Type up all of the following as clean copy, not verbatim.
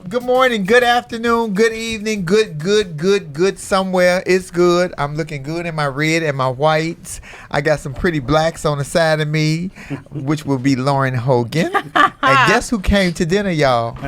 Good morning, good afternoon, good evening, good somewhere. It's good. I'm looking good in my red and my whites. I got some pretty blacks on the side of me, which will be Lauren Hogan. And guess who came to dinner, y'all?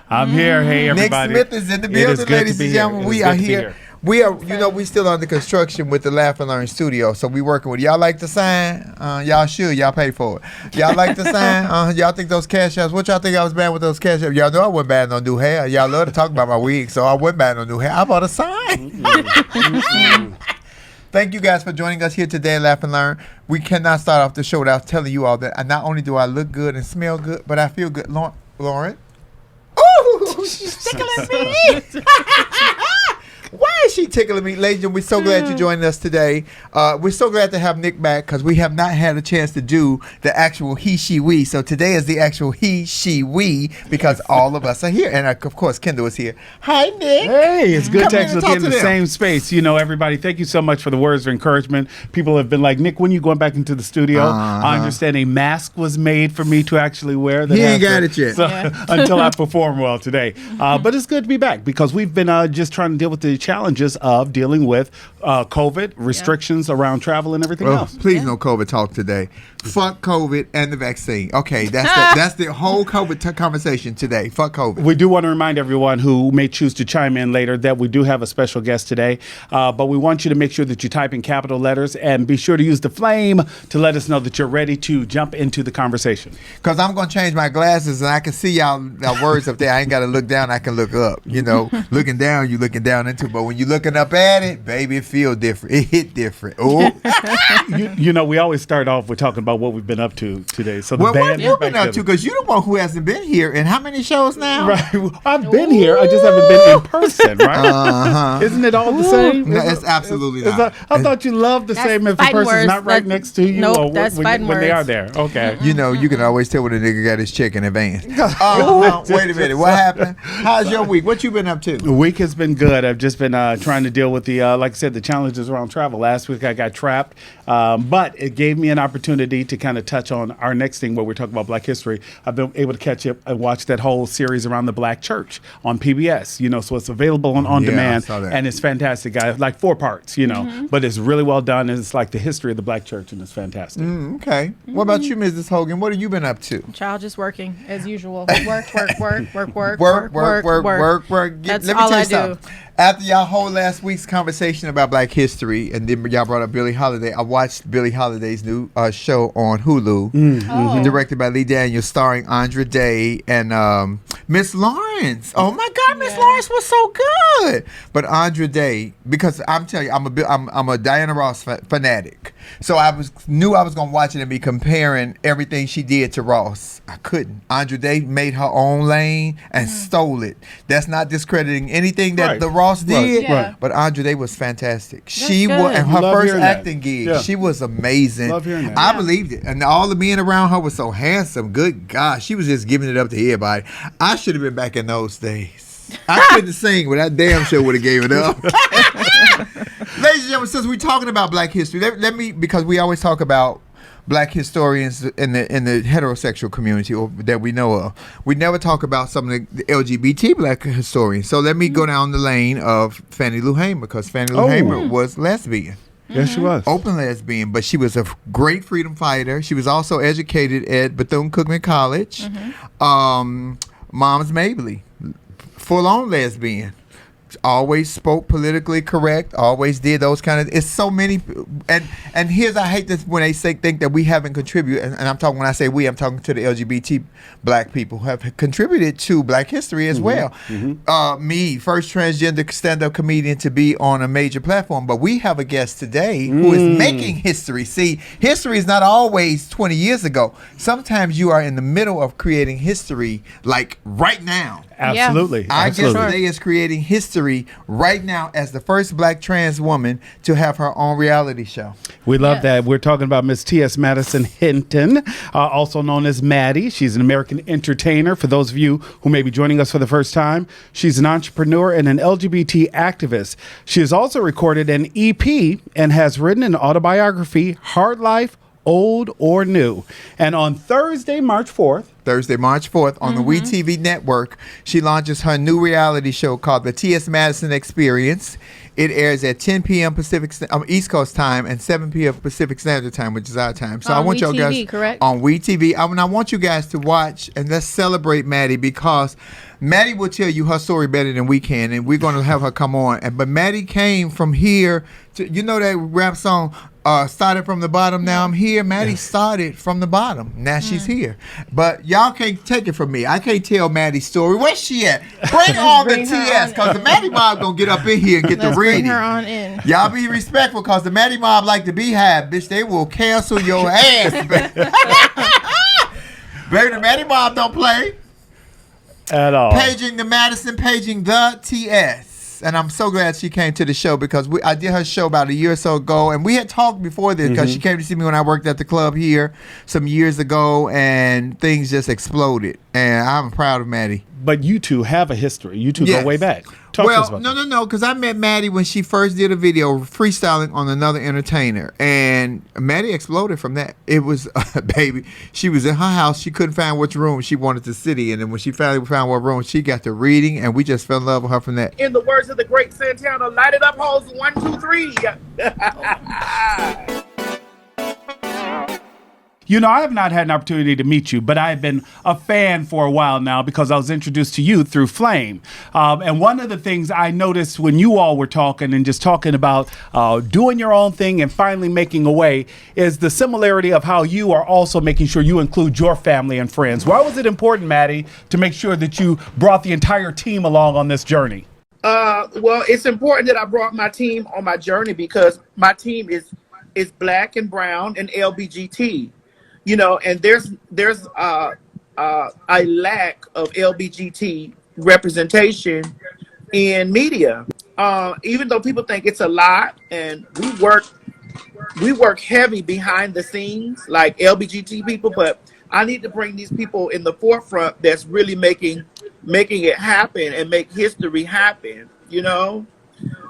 I'm here. Hey, everybody. Nick Smith is in the building, ladies and gentlemen. We are here. We are, we still under construction with the Laugh and Learn studio, so we working with y'all. Like the sign? Y'all should. Y'all pay for it. Y'all like the sign? Y'all think those cash apps? What y'all think I was bad with those cash apps? Y'all know I wasn't bad on new hair. Y'all love to talk about my wig, so I wasn't bad on new hair. I bought a sign. Thank you guys for joining us here today at Laugh and Learn. We cannot start off the show without telling you all that not only do I look good and smell good, but I feel good. Lauren? Ooh, she's tickling me. Why is she tickling me? Ladies and gentlemen, we're so glad you're joining us today. We're so glad to have Nick back because we have not had a chance to do the actual he, she, we. So today is the actual he, she, we because all of us are here. And of course, Kendall is here. Hi, Nick. Hey, it's good to actually be in the same space. You know, everybody, thank you so much for the words of encouragement. People have been like, Nick, when are you going back into the studio? I understand a mask was made for me to actually wear. He ain't got it yet. So, until I perform well today. But it's good to be back because we've been just trying to deal with the challenges of dealing with COVID, restrictions around travel and everything else. Please no COVID talk today. Fuck COVID and the vaccine. Okay, that's the whole COVID conversation today. Fuck COVID. We do want to remind everyone who may choose to chime in later that we do have a special guest today, but we want you to make sure that you type in capital letters and be sure to use the flame to let us know that you're ready to jump into the conversation. Because I'm going to change my glasses and I can see y'all words up there. I ain't got to look down. I can look up. You know, looking down, you looking down into. But when you looking up at it, baby, it feel different. It hit different. Oh, you know, we always start off with talking about what we've been up to today. So what have you been up to? Because you're the one who hasn't been here in how many shows now? Right, I've been here. I just haven't been in person. Right? Isn't it all the same? No, it's absolutely not. I thought you loved the same if the person's not right next to you. Nope, that's fighting when words. they are there. Okay. You know, you can always tell when a nigga got his check in advance. Wait a minute. What happened? How's your week? What you been up to? The week has been good. I've just been trying to deal with the, like I said, the challenges around travel. Last week I got trapped, but it gave me an opportunity to kind of touch on our next thing where we're talking about Black history. I've been able to catch up and watch that whole series around the Black church on PBS, you know, so it's available on demand and it's fantastic. Like 4 parts, you know, but it's really well done. And it's like the history of the Black church and it's fantastic. Okay. What about you, Mrs. Hogan? What have you been up to? Child, just working as usual. Work. That's all I do. After y'all whole last week's conversation about Black history, and then y'all brought up Billie Holiday, I watched Billie Holiday's new show on Hulu, directed by Lee Daniels, starring Andra Day and Miss Lawrence. Oh my God, Miss Lawrence was so good. But Andra Day, because I'm telling you, I'm a Diana Ross fanatic, so I knew I was gonna watch it and be comparing everything she did to Ross. I couldn't. Andra Day made her own lane and stole it. That's not discrediting anything that the Ross did, but Andra Day was fantastic. She was, and her first acting gig, she was amazing. Love hearing that. I believed it, and all the men around her were so handsome. Good gosh, she was just giving it up to everybody. I should have been back in those days. I couldn't sing, but that damn show would have gave it up. Ladies and gentlemen, since we're talking about Black history, let me, because we always talk about Black historians in the heterosexual community that we know of. We never talk about some of the LGBT Black historians. So let me go down the lane of Fannie Lou Hamer, because Fannie Lou Hamer was lesbian. Yes, she was. Open lesbian, but she was a great freedom fighter. She was also educated at Bethune-Cookman College. Mom's Mabley, full-on lesbian. Always spoke politically correct, always did those kind of, it's so many, and here's, I hate this when they think that we haven't contributed, and I'm talking, when I say we, I'm talking to the LGBT Black people who have contributed to Black history as well. Me, first transgender stand-up comedian to be on a major platform, but we have a guest today who is making history. See, history is not always 20 years ago. Sometimes you are in the middle of creating history, like right now. Absolutely. Our guest today is creating history right now as the first Black trans woman to have her own reality show. We love that. We're talking about Miss TS Madison Hinton, also known as Maddie. She's an American entertainer. For those of you who may be joining us for the first time, she's an entrepreneur and an LGBT activist. She has also recorded an EP and has written an autobiography, Hard Life, old or new. And on Thursday, March 4th, on the WeTV network, she launches her new reality show called the TS Madison Experience. It airs at 10 p.m. East Coast time and 7 p.m. Pacific Standard Time, which is our time. So I want y'all guys correct? on WeTV. I want you guys to watch and let's celebrate Maddie, because Maddie will tell you her story better than we can, and we're going to have her come on. But Maddie came from here to, you know that rap song, started from the bottom, now I'm here. Maddie started from the bottom. Now she's here. But y'all can't take it from me. I can't tell Maddie's story. Where's she at? Bring on the TS, because the Maddie Mob going to get up in here and get the reading. Bring her on in. Y'all be respectful, because the Maddie Mob like the Beehive, bitch. They will cancel your ass, baby. Baby, the Maddie Mob don't play. At all. Paging the Madison, paging the TS. And I'm so glad she came to the show, because I did her show about a year or so ago, and we had talked before this, because she came to see me when I worked at the club here some years ago, and things just exploded. And I'm proud of Maddie. But you two have a history. You two go way back. Talk to us about that. No, because I met Maddie when she first did a video freestyling on another entertainer, and Maddie exploded from that. It was, baby, she was in her house. She couldn't find which room she wanted to sit in, and when she finally found what room, she got to reading, and we just fell in love with her from that. In the words of the great Santana, light it up, hoes, 1, 2, 3. You know, I have not had an opportunity to meet you, but I've been a fan for a while now because I was introduced to you through Flame. And one of the things I noticed when you all were talking and just talking about doing your own thing and finally making a way is the similarity of how you are also making sure you include your family and friends. Why was it important, Maddie, to make sure that you brought the entire team along on this journey? Well, it's important that I brought my team on my journey because my team is black and brown and LBGT. You know, and there's a lack of LBGT representation in media. Even though people think it's a lot, and we work heavy behind the scenes like LBGT people, but I need to bring these people in the forefront that's really making it happen and make history happen. You know,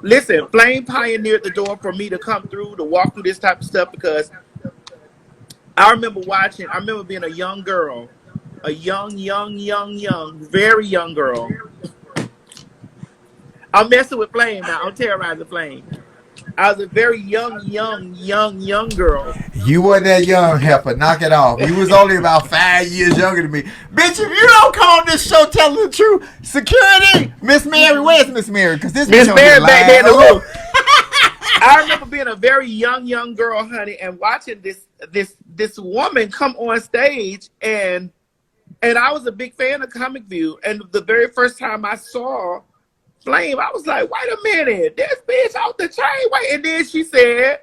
listen, Flame pioneered the door for me to come through, to walk through this type of stuff, because I remember being a young girl, a young, very young girl. I'm messing with Flame now. I'm terrorizing Flame. I was a very young girl. You were that young heifer. Knock it off. You was only about 5 years younger than me. Bitch, if you don't come on this show telling the truth, security, Miss Mary, where's Miss Mary? Because this Miss Mary back there in the room. I remember being a very young girl, honey, and watching this woman come on stage, and I was a big fan of Comic View. And the very first time I saw Flame, I was like, wait a minute, this bitch off the chain. Wait, and then she said,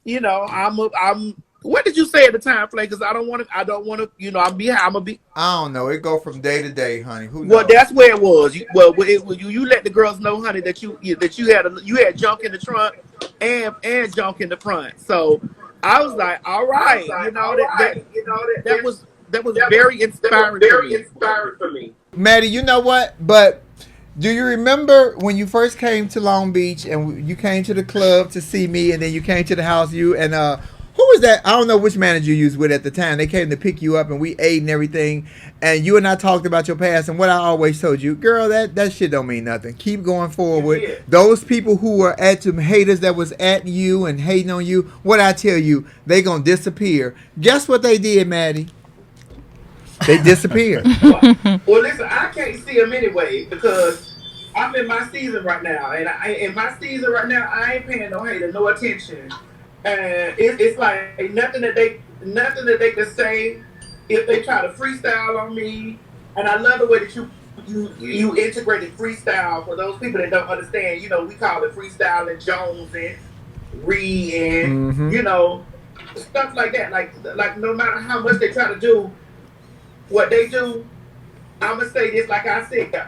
you know, I'm. What did you say at the time, Flame? Because I don't want to. You know, I'm gonna be. I don't know. It go from day to day, honey. Who knows? Well, that's where it was. You let the girls know, honey, that you had junk in the trunk and junk in the front. So I was like, all right, that was very inspiring for me. Maddie, you know what? But do you remember when you first came to Long Beach and you came to the club to see me, and then you came to the house, who was that? I don't know which manager you was with at the time. They came to pick you up, and we ate and everything. And you and I talked about your past. And what I always told you, girl, that shit don't mean nothing. Keep going forward. Yeah. Those people who were at you, haters that was at you and hating on you, what I tell you, they gonna disappear. Guess what they did, Maddie? They disappeared. Well, listen, I can't see them anyway because I'm in my season right now, and in my season right now, I ain't paying no hater no attention. And it's like nothing that they can say if they try to freestyle on me. And I love the way that you integrated freestyle for those people that don't understand. You know, we call it freestyling Jones and Reed and you know, stuff like that. Like no matter how much they try to do what they do, I'm gonna say this like I said.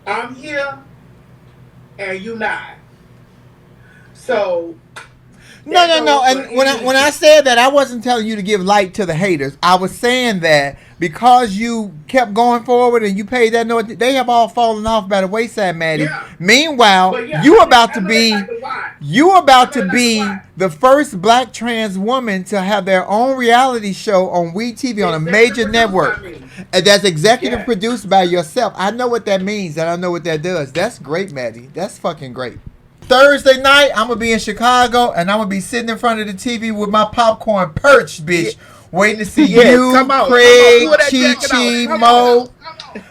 I'm here and you not. So. No. And when I said that, I wasn't telling you to give light to the haters. I was saying that because you kept going forward and you paid that note, they have all fallen off by the wayside, Maddie. Yeah. Meanwhile, you about to be. You about to be the first black trans woman to have their own reality show on WeTV on a major network. And that's executive produced by yourself. I know what that means and I know what that does. That's great, Maddie. That's fucking great. Thursday night, I'm going to be in Chicago and I'm going to be sitting in front of the TV with my popcorn perched, bitch. Waiting to see you, Craig, Chi-Chi, Mo.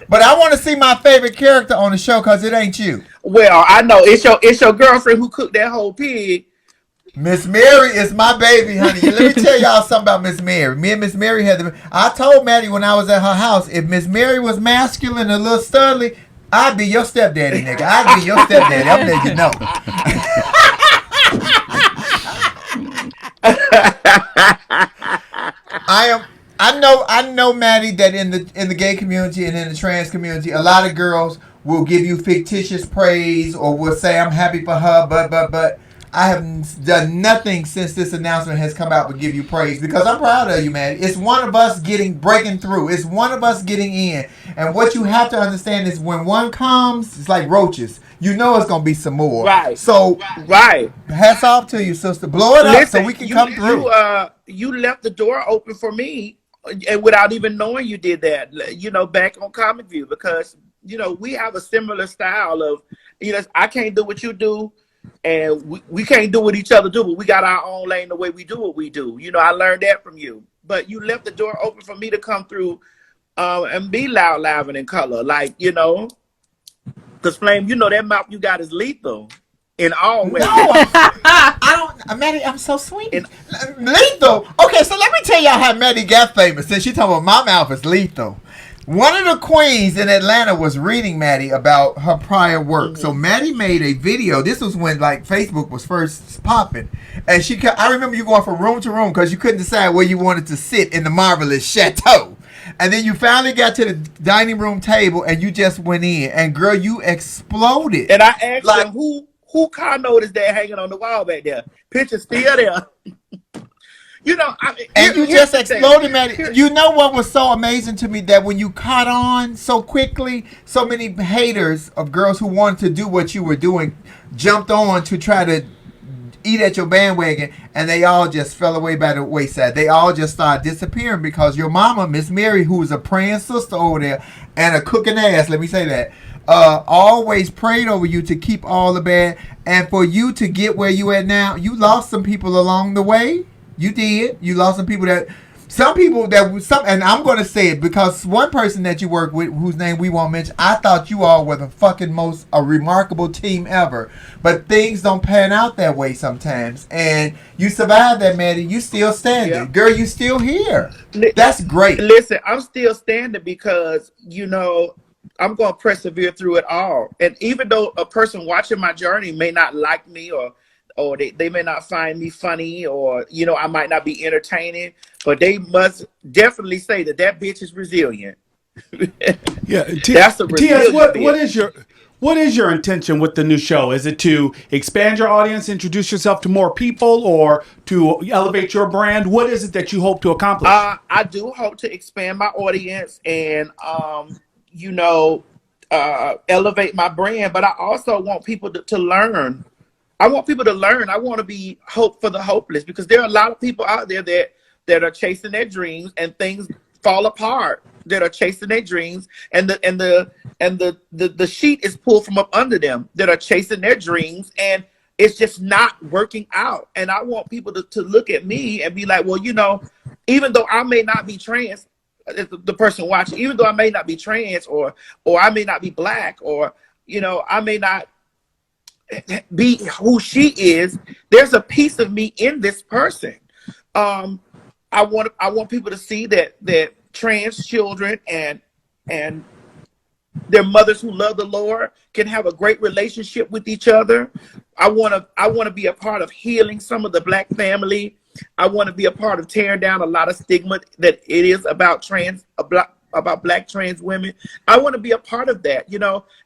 But I want to see my favorite character on the show because it ain't you. Well, I know it's your girlfriend who cooked that whole pig. Miss Mary is my baby, honey. Let me tell y'all something about Miss Mary. Me and Miss Mary I told Maddie when I was at her house, if Miss Mary was masculine and a little studly, I'd be your stepdaddy, nigga. I'd be your stepdaddy. I'm letting you know. I know, Maddie, that in the gay community and in the trans community, a lot of girls will give you fictitious praise or will say I'm happy for her, but I have done nothing since this announcement has come out but give you praise because I'm proud of you, Maddie. It's one of us breaking through. It's one of us getting in. And what you have to understand is when one comes, it's like roaches. You know it's gonna be some more. Right. So hats off to you, sister. Blow it up so we can come through. You left the door open for me, and without even knowing you did that. You know, back on Comic View because we have a similar style of I can't do what you do, and we can't do what each other do, but we got our own lane the way we do what we do. I learned that from you, but you left the door open for me to come through and be loud, and in color, because Flame, that mouth you got is lethal in all ways. No, I don't. Maddie, I'm so sweet. Lethal. Okay, so let me tell y'all how Maddie got famous. Since she talking about my mouth is lethal. One of the queens in Atlanta was reading Maddie about her prior work. Mm-hmm. So Maddie made a video. This was when Facebook was first popping, and I remember you going from room to room because you couldn't decide where you wanted to sit in the marvelous chateau. And then you finally got to the dining room table and you just went in. And girl, you exploded. And I asked them, who car note is that hanging on the wall back there? Picture still there. And you just exploded, man. You know what was so amazing to me? That when you caught on so quickly, so many haters of girls who wanted to do what you were doing jumped on to try to eat at your bandwagon, and they all just fell away by the wayside. They all just started disappearing because your mama, Miss Mary, who was a praying sister over there and a cooking ass, let me say that, always prayed over you to keep all the bad. And for you to get where you at now, you lost some people along the way. You did. You lost some people and I'm going to say it because one person that you work with, whose name we won't mention, I thought you all were the fucking most remarkable team ever. But things don't pan out that way sometimes. And you survived that, Maddie. You still standing. Yeah. Girl, you still here. That's great. Listen, I'm still standing because, I'm going to persevere through it all. And even though a person watching my journey may not like me or they may not find me funny or, I might not be entertaining, but they must definitely say that bitch is resilient. Yeah. That's the TS, what is your intention with the new show? Is it to expand your audience, introduce yourself to more people, or to elevate your brand? What is it that you hope to accomplish? I do hope to expand my audience and, elevate my brand, but I also want people to learn. I want people to learn. I want to be hope for the hopeless because there are a lot of people out there that are chasing their dreams and things fall apart. That are chasing their dreams and the sheet is pulled from up under them. That are chasing their dreams and it's just not working out. And I want people to look at me and be like, well, even though I may not be trans, the person watching, even though I may not be trans or I may not be black or I may not be who she is, there's a piece of me in this person. I want people to see that trans children and their mothers who love the Lord can have a great relationship with each other. I want to be a part of healing some of the black family. I want to be a part of tearing down a lot of stigma that it is about about black trans women. I want to be a part of that,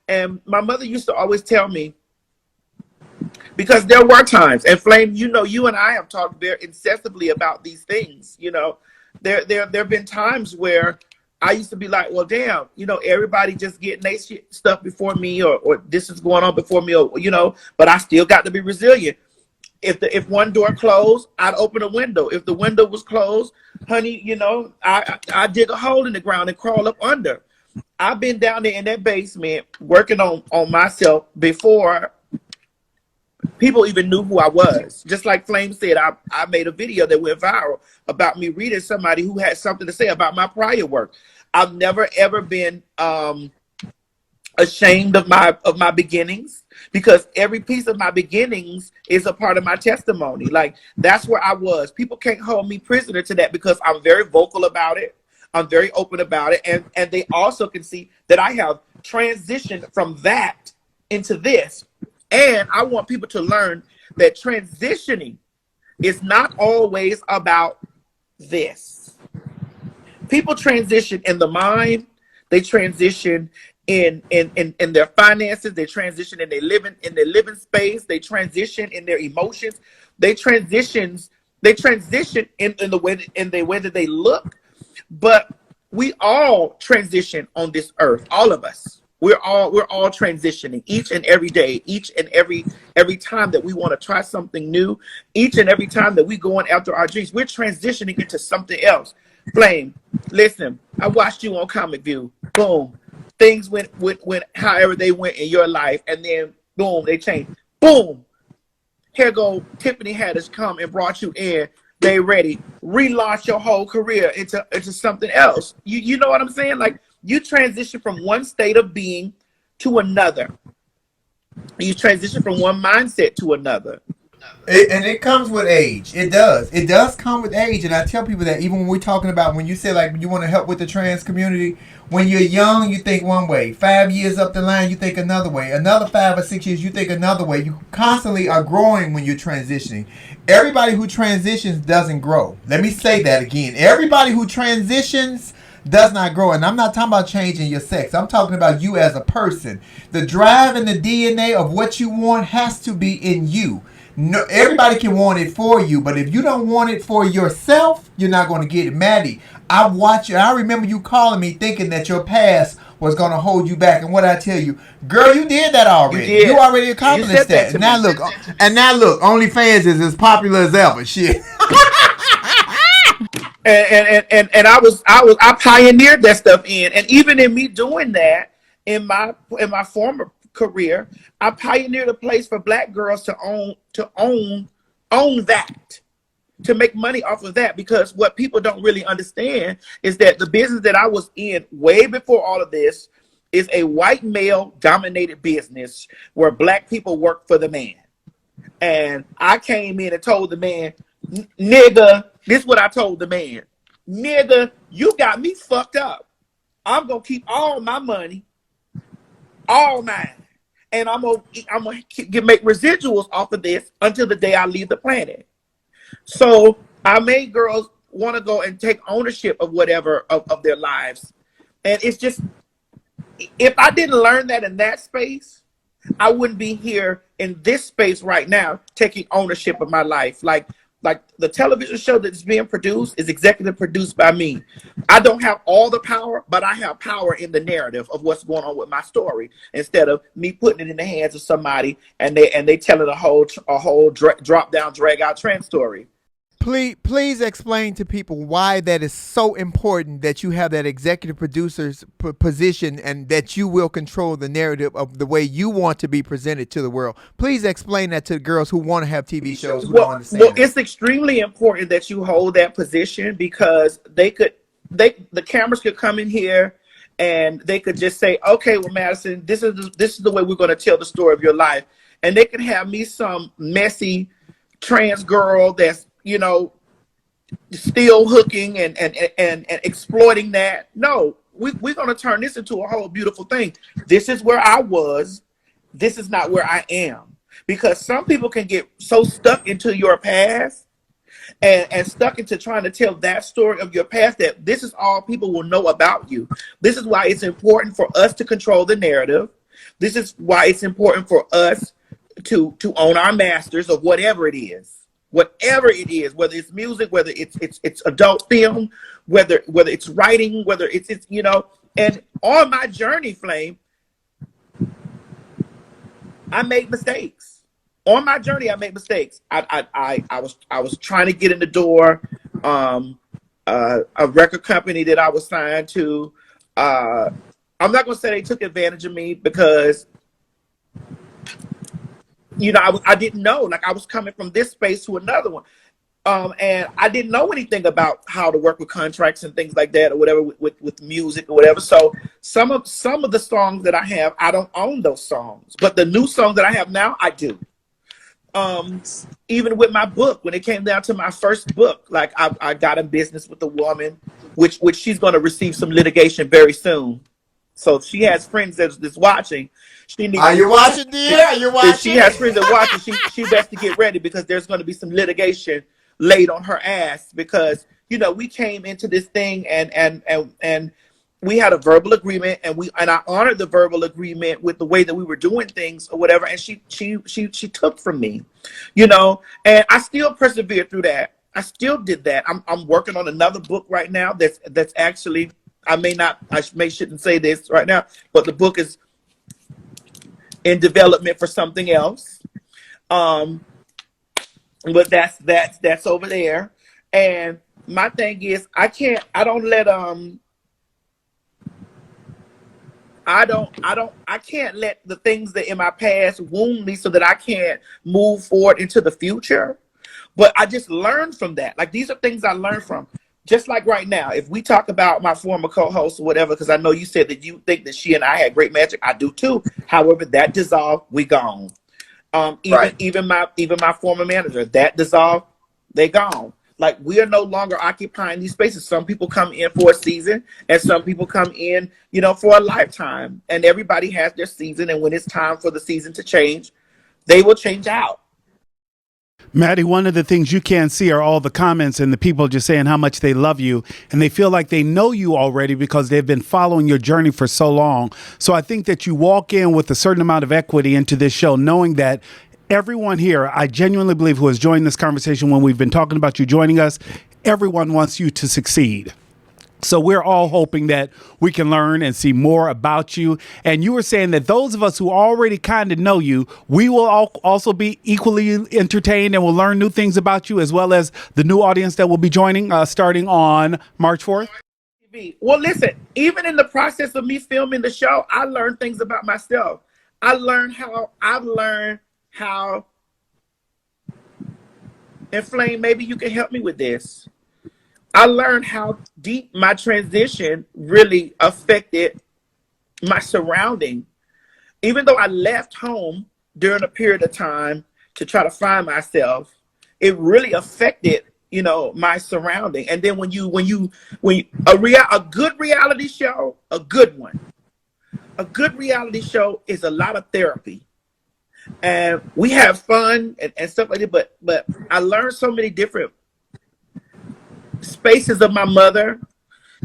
and my mother used to always tell me, because there were times, and Flame, you and I have talked very incessantly about these things. There have been times where I used to be like, well, damn, everybody just getting their stuff before me, or this is going on before me, or but I still got to be resilient. if one door closed, I'd open a window. If the window was closed, honey, you know, I dig a hole in the ground and crawl up under. I've been down there in that basement working on myself before people even knew who I was. Just like Flame said, I made a video that went viral about me reading somebody who had something to say about my prior work. I've never ever been ashamed of my beginnings, because every piece of my beginnings is a part of my testimony. Like, that's where I was. People can't hold me prisoner to that, because I'm very vocal about it. I'm very open about it. And they also can see that I have transitioned from that into this. And I want people to learn that transitioning is not always about this. People transition in the mind. They transition in their finances. They transition in their living space. They transition in their emotions. They transition in the way that they look. But we all transition on this earth. All of us. We're all transitioning each and every day, each and every time that we want to try something new, each and every time that we go on after our dreams, we're transitioning into something else. Flame, listen, I watched you on Comic View. Boom. Things went however they went in your life, and then boom, they changed. Boom. Here go Tiffany had us come and brought you in. They ready. Relaunch your whole career into something else. You know what I'm saying? Like, you transition from one state of being to another. You transition from one mindset to another. And it comes with age. It does. It does come with age. And I tell people that even when we're talking about, when you say like you want to help with the trans community, when you're young, you think one way. 5 years up the line, you think another way. Another 5 or 6 years, you think another way. You constantly are growing when you're transitioning. Everybody who transitions doesn't grow. Let me say that again. Everybody who transitions does not grow. And I'm not talking about changing your sex. I'm talking about you as a person. The drive and the DNA of what you want has to be in you. No, everybody can want it for you, but if you don't want it for yourself, you're not going to get it. Maddie, I watch you. I remember you calling me thinking that your past was going to hold you back. And what I tell you, girl, you did that already. You already accomplished that. Now look, OnlyFans is as popular as ever. Shit. And I pioneered that stuff and even in me doing that in my former career, I pioneered a place for Black girls to own that, to make money off of that. Because what people don't really understand is that the business that I was in way before all of this is a white male dominated business where Black people work for the man. And I came in and told the man, nigga, this is what I told the man. Nigga, you got me fucked up. I'm going to keep all my money, all mine. And I'm gonna make residuals off of this until the day I leave the planet. So I made girls want to go and take ownership of whatever of their lives. And it's just, if I didn't learn that in that space, I wouldn't be here in this space right now taking ownership of my life. Like the television show that's being produced is executive produced by me. I don't have all the power, but I have power in the narrative of what's going on with my story, instead of me putting it in the hands of somebody and they telling a whole drop down, drag out trans story. Please explain to people why that is so important, that you have that executive producer's position and that you will control the narrative of the way you want to be presented to the world. Please explain that to the girls who want to have TV shows who don't understand. Well, it's extremely important that you hold that position, because the cameras could come in here and they could just say, okay, well, Madison, this is the way we're going to tell the story of your life. And they can have me some messy trans girl that's, you know, still hooking and exploiting that. No, we're going to turn this into a whole beautiful thing. This is where I was. This is not where I am. Because some people can get so stuck into your past and stuck into trying to tell that story of your past that this is all people will know about you. This is why it's important for us to control the narrative. This is why it's important for us to own our masters of whatever it is. Whatever it is, whether it's music, whether it's adult film, whether it's writing, whether it's you know. And on my journey, Flame, I made mistakes. on my journey, I made mistakes. I was trying to get in the door. A record company that I was signed to. I'm not gonna say they took advantage of me because, I didn't know. Like, I was coming from this space to another one, and I didn't know anything about how to work with contracts and things like that, or whatever, with music or whatever. So some of the songs that I have, I don't own those songs, but the new songs that I have now, I do. Even with my book, when it came down to my first book, like I got in business with a woman, which she's going to receive some litigation very soon. So if she has friends that's watching, she needs. Are you watching, dear? Are you watching? If she has friends that watching, she best to get ready, because there's going to be some litigation laid on her ass, because we came into this thing and we had a verbal agreement, and I honored the verbal agreement with the way that we were doing things or whatever. And she took from me, and I still persevered through that. I still did that. I'm working on another book right now. That's actually, I shouldn't say this right now, but the book is in development for something else. But that's over there. And my thing is, I can't let the things that in my past wound me so that I can't move forward into the future. But I just learned from that. Like, these are things I learned from. Just like right now, if we talk about my former co-host or whatever, because I know you said that you think that she and I had great magic. I do too. However, that dissolved, we gone. Even my former manager, that dissolved, they gone. Like, we are no longer occupying these spaces. Some people come in for a season, and some people come in, for a lifetime. And everybody has their season. And when it's time for the season to change, they will change out. Maddie, one of the things you can't see are all the comments and the people just saying how much they love you, and they feel like they know you already because they've been following your journey for so long. So I think that you walk in with a certain amount of equity into this show, knowing that everyone here, I genuinely believe, who has joined this conversation when we've been talking about you joining us, everyone wants you to succeed. So we're all hoping that we can learn and see more about you. And you were saying that those of us who already kind of know you, we will also be equally entertained and will learn new things about you, as well as the new audience that will be joining starting on March 4th. Well, listen, even in the process of me filming the show, I learned things about myself. I've learned how, and Flame, maybe you can help me with this. I learned how deep my transition really affected my surrounding. Even though I left home during a period of time to try to find myself, it really affected, my surrounding. And then when a good reality show, a good reality show is a lot of therapy. And we have fun and stuff like that, but I learned so many different spaces of my mother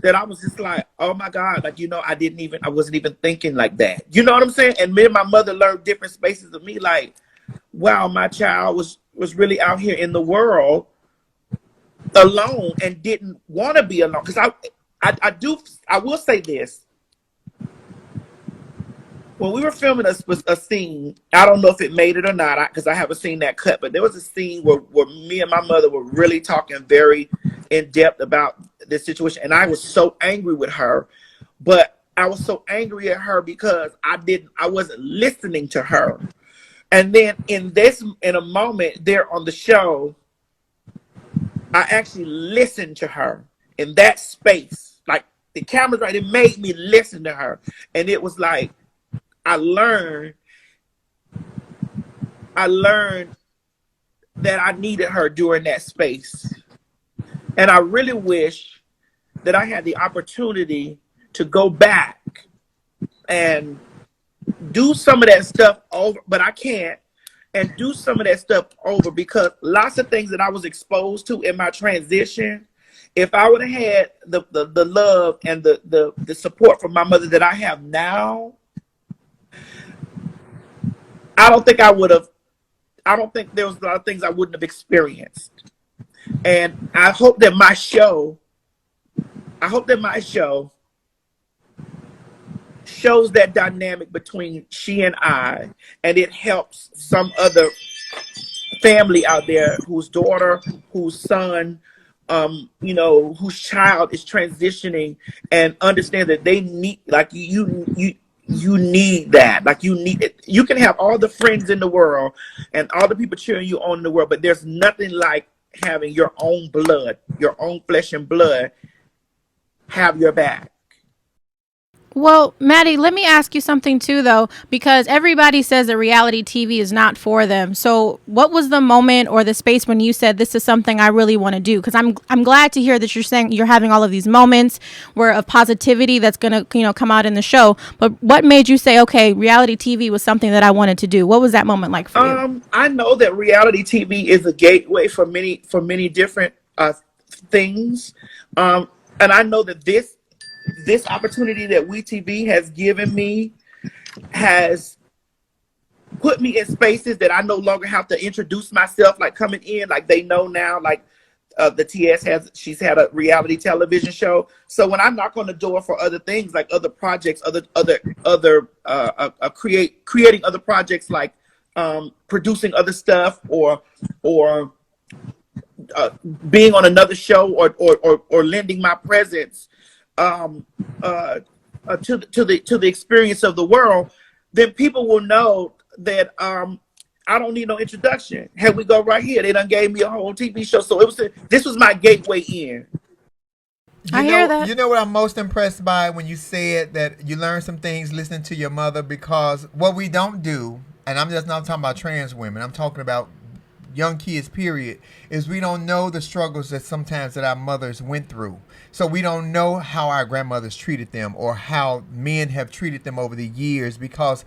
that I was just like, oh my God, like, I wasn't even thinking like that. You know what I'm saying? And me and my mother learned different spaces of me, like, wow, my child was really out here in the world alone and didn't want to be alone. Because I will say this. When we were filming a scene, I don't know if it made it or not, because I haven't seen that cut, but there was a scene where me and my mother were really talking very in depth about this situation. And I was so angry with her, but I was so angry at her because I wasn't listening to her. And then in a moment there on the show, I actually listened to her in that space. Like, the camera's right, it made me listen to her. And it was like, I learned that I needed her during that space. And I really wish that I had the opportunity to go back and do some of that stuff over, but I can't, and do some of that stuff over, because lots of things that I was exposed to in my transition, if I would have had the love and the support from my mother that I have now, I don't think there was a lot of things I wouldn't have experienced. And I hope that my show shows that dynamic between she and I, and it helps some other family out there whose daughter, whose son, whose child is transitioning, and understand that they need, like, you need that. Like, you need it. You can have all the friends in the world and all the people cheering you on in the world, but there's nothing like having your own blood, your own flesh and blood have your back. Well, Maddie, let me ask you something too, though, because everybody says that reality TV is not for them. So what was the moment or the space when you said, this is something I really want to do? Because I'm glad to hear that you're saying you're having all of these moments of positivity that's going to, come out in the show. But what made you say, okay, reality TV was something that I wanted to do? What was that moment like for you? I know that reality TV is a gateway for many different things. And I know that this opportunity that WeTV has given me has put me in spaces that I no longer have to introduce myself, like coming in, like they know now, like the TS she's had a reality television show. So when I knock on the door for other things, like other projects, creating other projects, like producing other stuff or being on another show or lending my presence to the experience of the world, then people will know that I don't need no introduction. Here we go right here. They done gave me a whole TV show, so this was my gateway in. I hear that. You know what I'm most impressed by when you said that you learned some things listening to your mother, because what we don't do, and I'm just not talking about trans women, I'm talking about young kids, period, is we don't know the struggles that sometimes that our mothers went through. So we don't know how our grandmothers treated them or how men have treated them over the years, because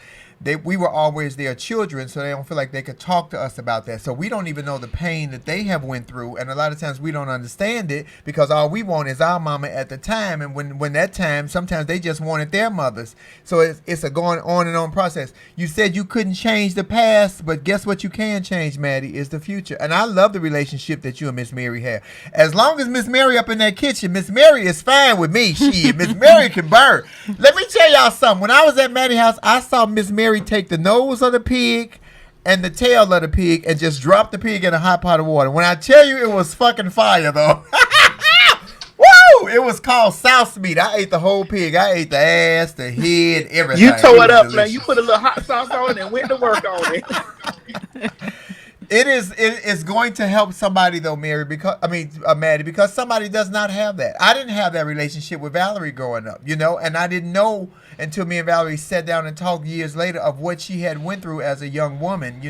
we were always their children, so they don't feel like they could talk to us about that. So we don't even know the pain that they have went through, and a lot of times we don't understand it because all we want is our mama at the time, and when that time, sometimes they just wanted their mothers. So it's a going on and on process. You said you couldn't change the past, but guess what you can change, Maddie, is the future. And I love the relationship that you and Miss Mary have. As long as Miss Mary up in that kitchen, Miss Mary is fine with me. Miss Mary can burn. Let me tell y'all something. When I was at Maddie's house, I saw Miss Mary take the nose of the pig and the tail of the pig and just drop the pig in a hot pot of water. When I tell you, it was fucking fire, though. Woo! It was called South meat. I ate the whole pig. I ate the ass, the head, everything. You tore it up, man. You put a little hot sauce on it and went to work on it. It is going to help somebody though, Maddie, because somebody does not have that. I didn't have that relationship with Valerie growing up, and I didn't know until me and Valerie sat down and talked years later of what she had went through as a young woman.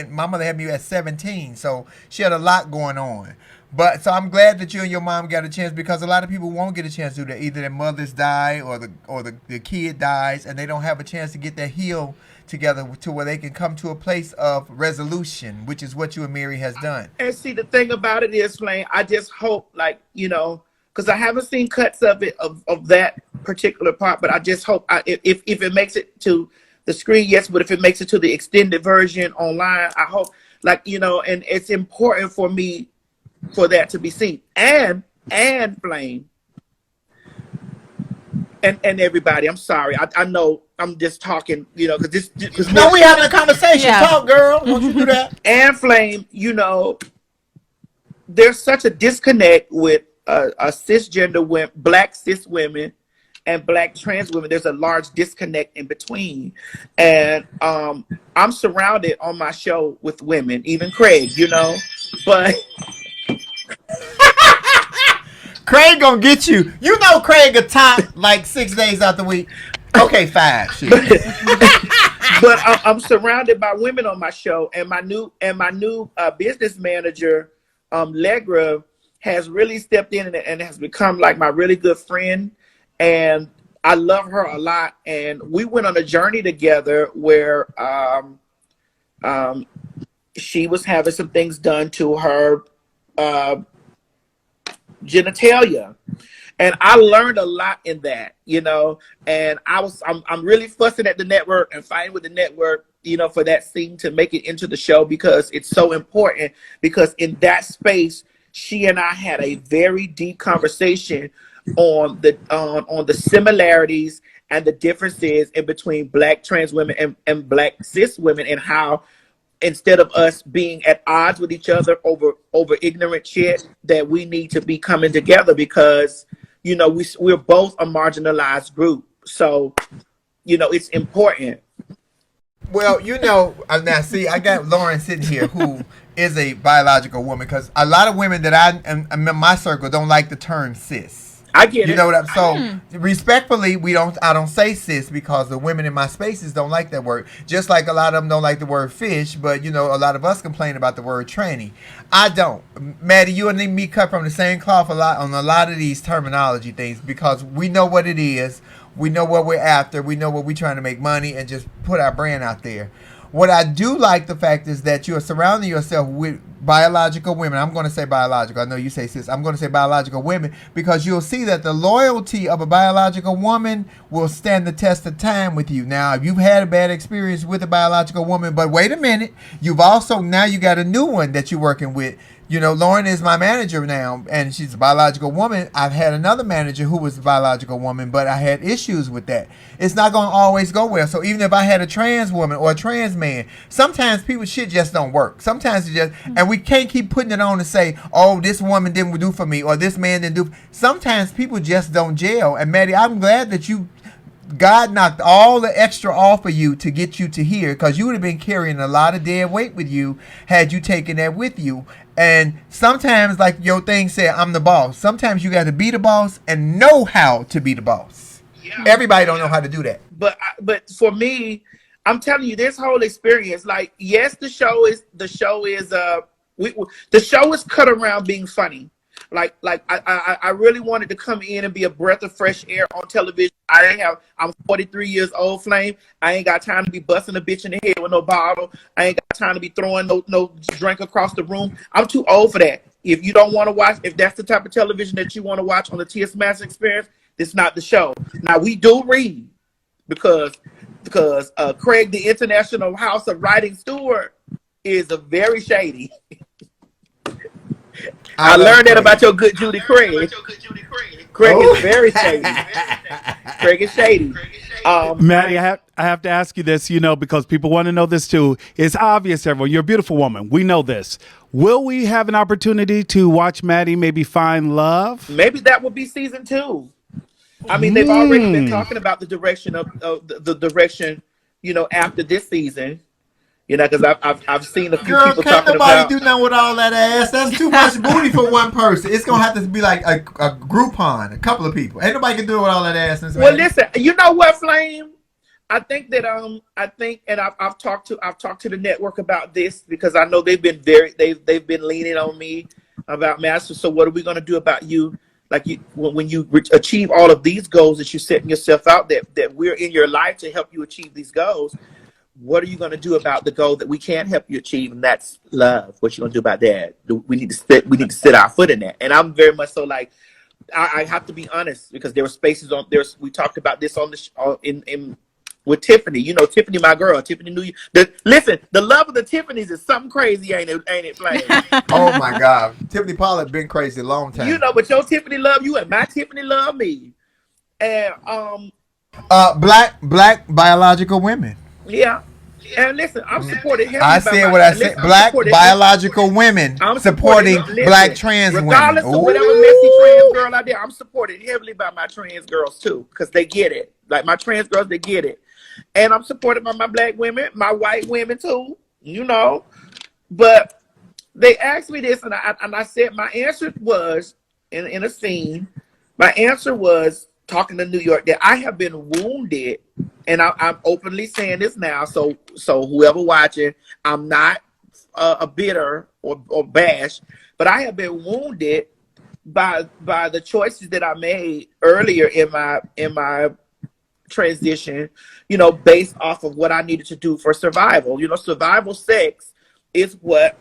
My mother had me at 17, so she had a lot going on. But so I'm glad that you and your mom got a chance, because a lot of people won't get a chance to do that. Either their mothers die or the kid dies, and they don't have a chance to get that heal together to where they can come to a place of resolution, which is what you and Mary has done. And see, the thing about it is, Flame, I just hope, because I haven't seen cuts of it of that particular part, but I just hope if it makes it to the screen, yes, but if it makes it to the extended version online, I hope, and it's important for me for that to be seen. And Flame, and everybody, I'm sorry. I know I'm just talking, because No, we having a conversation. Yeah. Talk, girl. Won't you do that? And Flame, there's such a disconnect with a cisgender black cis women and black trans women. There's a large disconnect in between. And I'm surrounded on my show with women, even Craig, but... Craig gonna get you. Craig a top like 6 days out the week. Okay, 5. Shit. But I'm surrounded by women on my show, and my new business manager, Legra, has really stepped in and has become like my really good friend, and I love her a lot. And we went on a journey together where she was having some things done to her genitalia, and I learned a lot in that, and I'm really fussing at the network and fighting with the network, for that scene to make it into the show, because it's so important, because in that space she and I had a very deep conversation on the similarities and the differences in between black trans women and black cis women, and how instead of us being at odds with each other over ignorant shit, that we need to be coming together because, you know, we're both a marginalized group. So, you know, it's important. Well, you know, now see, I got Lauren sitting here who is a biological woman, because a lot of women that I'm in my circle don't like the term cis. I get it. You know what I'm so respectfully, I don't say cis because the women in my spaces don't like that word. Just like a lot of them don't like the word fish, but you know, a lot of us complain about the word tranny. I don't. Maddie, you and me cut from the same cloth a lot on a lot of these terminology things, because we know what it is. We know what we're after. We know what we're trying to make money and just put our brand out there. What I do like the fact is that you are surrounding yourself with biological women. I'm going to say biological. I know you say cis. I'm going to say biological women, because you'll see that the loyalty of a biological woman will stand the test of time with you. Now, if you've had a bad experience with a biological woman, but wait a minute, you got a new one that you're working with. You know, Lauren is my manager now, and she's a biological woman. I've had another manager who was a biological woman, but I had issues with that. It's not going to always go well. So even if I had a trans woman or a trans man, sometimes people shit just don't work. Sometimes it just, and we can't keep putting it on to say, oh, this woman didn't do for me or this man didn't do. Sometimes people just don't gel. And Maddie, I'm glad that God knocked all the extra off of you to get you to here, because you would have been carrying a lot of dead weight with you had you taken that with you. And sometimes, like your thing said, I'm the boss. Sometimes you got to be the boss and know how to be the boss. Yeah. Everybody don't know how to do that. But for me, I'm telling you, this whole experience, like, yes, the show is cut around being funny. Like I really wanted to come in and be a breath of fresh air on television. I'm 43 years old, Flame. I ain't got time to be busting a bitch in the head with no bottle. I ain't got time to be throwing no drink across the room. I'm too old for that. If you don't want to watch, if that's the type of television that you want to watch on the TS Madison Experience, it's not the show. Now, we do read because Craig, the International House of Writing Steward, is a very shady. I learned that about your good Judy Craig. Craig is very shady. Craig is shady. Maddie, I have to ask you this, you know, because people want to know this too. It's obvious, everyone. You're a beautiful woman. We know this. Will we have an opportunity to watch Maddie maybe find love? Maybe that would be season 2. I mean, they've already been talking about the direction of the direction, you know, after this season. You know, because I've seen a few people talking about. Girl, can't nobody do nothing with all that ass. That's too much booty for one person. It's gonna have to be like a Groupon, a couple of people. Ain't nobody can do it with all that ass. Well, listen, you know what, Flame? I think that and I've talked to the network about this, because I know they've been leaning on me about Master. So what are we gonna do about you? Like, when you achieve all of these goals that you're setting yourself out, that we're in your life to help you achieve these goals. What are you going to do about the goal that we can't help you achieve, and that's love? What you going to do about that? We need to sit our foot in that. And I'm very much so, like, I have to be honest, because there were spaces on there. We talked about this on the with Tiffany. You know, Tiffany, my girl. Tiffany knew you. Listen, the love of the Tiffany's is something crazy, ain't it, Flame? Oh my God, Tiffany Pollard been crazy a long time. You know, but your Tiffany love you, and my Tiffany love me. And black biological women. Yeah. And listen, I'm supported heavily. I said what I said. Black biological women supporting black trans women. Regardless of whatever messy trans girl out there, I'm supported heavily by my trans girls too, because they get it. Like, my trans girls, they get it. And I'm supported by my black women, my white women too, you know. But they asked me this, and I said my answer was, in a scene, my answer was, talking to New York, that I have been wounded, and I'm openly saying this now. So whoever watching, I'm not a bitter or bash, but I have been wounded by the choices that I made earlier in my transition. You know, based off of what I needed to do for survival. You know, survival sex is what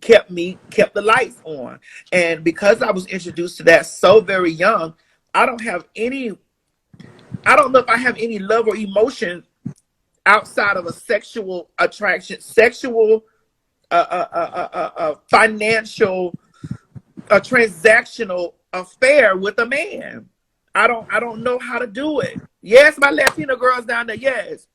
kept the lights on, and because I was introduced to that so very young, I don't know if I have any love or emotion outside of a sexual attraction, financial, transactional affair with a man. I don't know how to do it. Yes, my Latino girls down there, yes.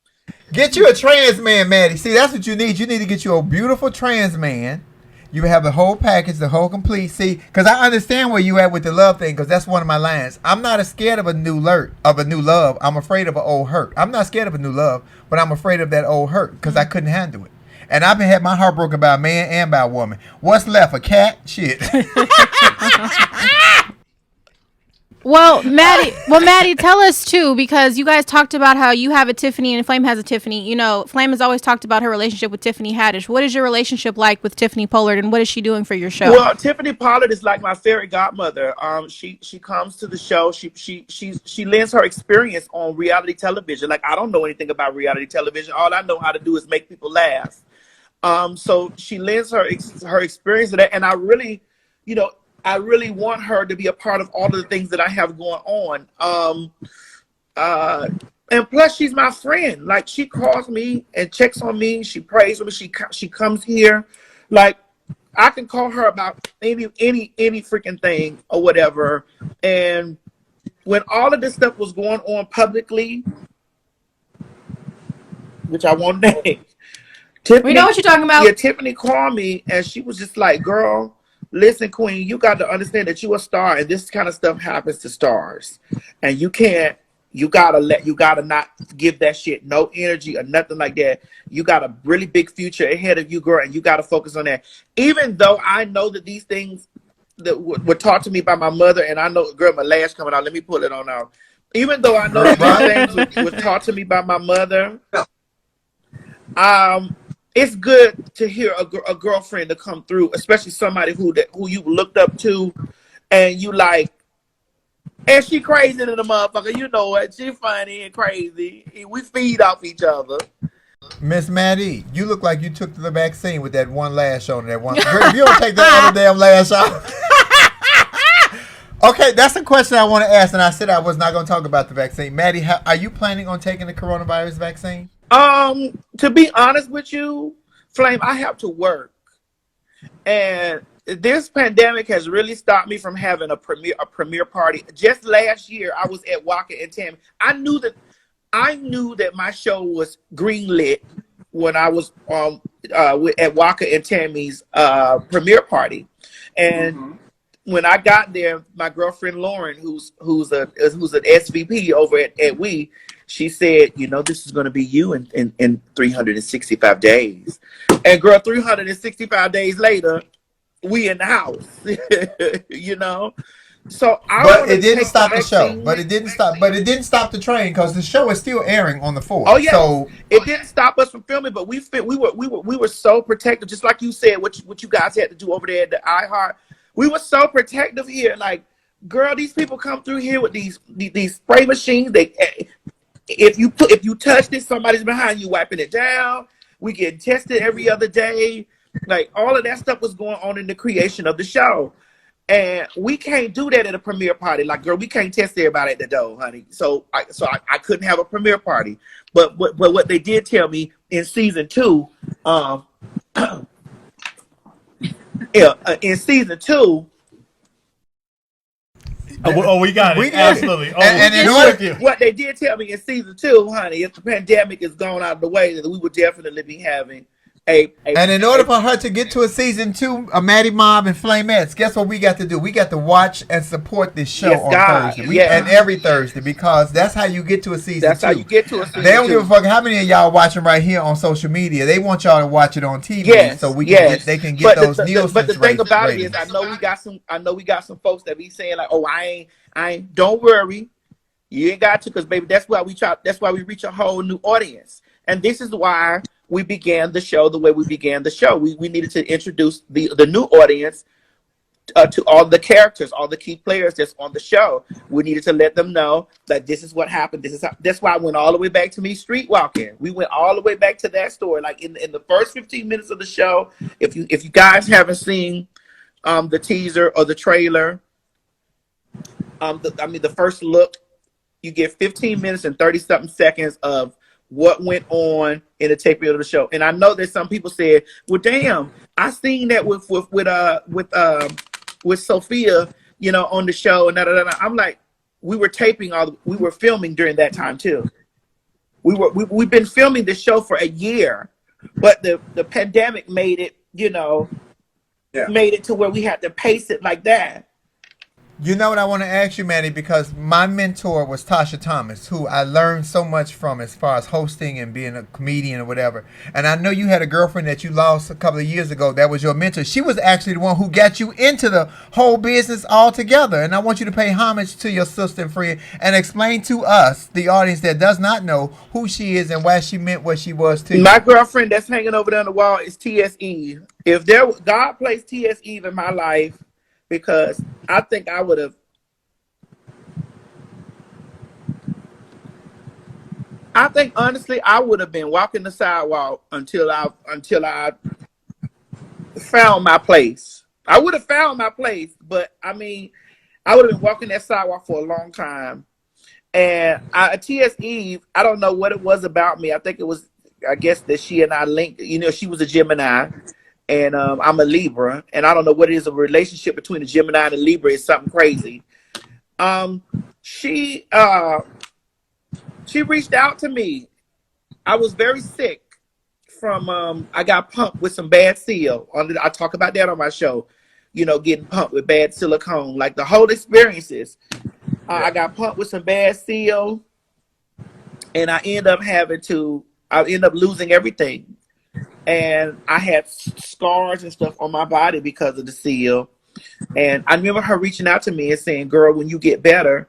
Get you a trans man, Maddie. See, that's what you need. You need to get you a beautiful trans man. You have the whole package, the whole complete. See, because I understand where you at with the love thing, because that's one of my lines. I'm not scared of a new love. I'm afraid of an old hurt. I'm not scared of a new love, but I'm afraid of that old hurt because I couldn't handle it. And I've been had my heart broken by a man and by a woman. What's left? A cat? Shit. Maddie, tell us too, because you guys talked about how you have a Tiffany and Flame has a Tiffany. You know, Flame has always talked about her relationship with Tiffany Haddish. What is your relationship like with Tiffany Pollard, and what is she doing for your show? Well, Tiffany Pollard is like my fairy godmother. She comes to the show. She lends her experience on reality television. Like, I don't know anything about reality television. All I know how to do is make people laugh. So she lends her experience to that, and I really want her to be a part of all of the things that I have going on. And plus, she's my friend. Like, she calls me and checks on me. She prays for me. She comes here. Like, I can call her about any freaking thing or whatever. And when all of this stuff was going on publicly, which I won't name, Tiffany, we know what you're talking about. Yeah, Tiffany called me and she was just like, "Girl, listen, Queen, you got to understand that you're a star, and this kind of stuff happens to stars, and you gotta not give that shit no energy or nothing like that. You got a really big future ahead of you, girl, and you got to focus on that." Even though I know that these things that were taught to me by my mother, and I know, girl, my lash coming out. Let me pull it on out. Even though I know that these things was taught to me by my mother, it's good to hear a girlfriend to come through, especially somebody who you looked up to, and you like, and she crazy than the motherfucker. You know it. She funny and crazy. We feed off each other. Miss Maddie, you look like you took the vaccine with that one lash on that one. If you don't take that other damn lash off. Okay, that's a question I want to ask, and I said I was not going to talk about the vaccine. Maddie, are you planning on taking the coronavirus vaccine? To be honest with you, Flame, I have to work, and this pandemic has really stopped me from having a premiere party. Just last year, I was at Waka and Tammy. I knew that my show was greenlit when I was at Waka and Tammy's premiere party, and when I got there, my girlfriend Lauren, who's an SVP over at We, she said, "This is going to be you in 365 days." And girl, 365 days later, we in the house. So but it didn't stop the show. But it didn't stop the train, because the show is still airing on the 4th. Oh yeah. So it didn't stop us from filming, but we were so protective, just like you said, what you guys had to do over there at the iHeart. We were so protective here. Like, girl, these people come through here with these spray machines. If you touch this, somebody's behind you wiping it down. We get tested every other day. Like, all of that stuff was going on in the creation of the show. And we can't do that at a premiere party. Like, girl, we can't test everybody at the door, honey. So I couldn't have a premiere party. But what they did tell me in season 2, in season 2. We got it. We did. Absolutely. What they did tell me in season 2, honey, if the pandemic is gone out of the way, that we would definitely be having and in order for her to get to a season 2 of Maddie Mob and Flamettes, guess what we got to do? We got to watch and support this show on Thursday. And every Thursday, because that's how you get to a season 2. That's how you get to a season 2. They don't give a fuck how many of y'all watching right here on social media. They want y'all to watch it on TV, so they can get those Nielsen. But the thing about it is, I know we got some folks that be saying like, "Oh, I ain't. Don't worry, you ain't got to," because baby, that's why we reach a whole new audience, and this is why we began the show the way we began the show. We needed to introduce the new audience to all the characters, all the key players that's on the show. We needed to let them know that this is what happened. That's why I went all the way back to me street walking. We went all the way back to that story. Like in the first 15 minutes of the show, if you guys haven't seen the teaser or the trailer, the first look, you get 15 minutes and 30 something seconds of what went on in the taping of the show. And I know that some people said, "Well, damn, I seen that with Sophia, on the show." And I'm like, we were filming during that time too. we've been filming the show for a year, but the pandemic made it, made it to where we had to pace it like that. You know what I want to ask you, Maddie, because my mentor was Tasha Thomas, who I learned so much from as far as hosting and being a comedian or whatever. And I know you had a girlfriend that you lost a couple of years ago that was your mentor. She was actually the one who got you into the whole business altogether. And I want you to pay homage to your sister and friend and explain to us, the audience that does not know, who she is and why she meant what she was to you. My girlfriend that's hanging over there on the wall is TS Eve. If God placed TS Eve in my life, because I think I would have. I think honestly, I would have been walking the sidewalk until I found my place. I would have found my place, but I mean, I would have been walking that sidewalk for a long time. And T.S. Eve, I don't know what it was about me. I think it was, I guess that she and I linked. She was a Gemini. And I'm a Libra, and I don't know what it is. A relationship between a Gemini and a Libra is something crazy. She reached out to me. I was very sick from I got pumped with some bad seal. I talk about that on my show. Getting pumped with bad silicone, like the whole experiences. I got pumped with some bad seal, and I end up losing everything. And I had scars and stuff on my body because of the seal. And I remember her reaching out to me and saying, "Girl, when you get better,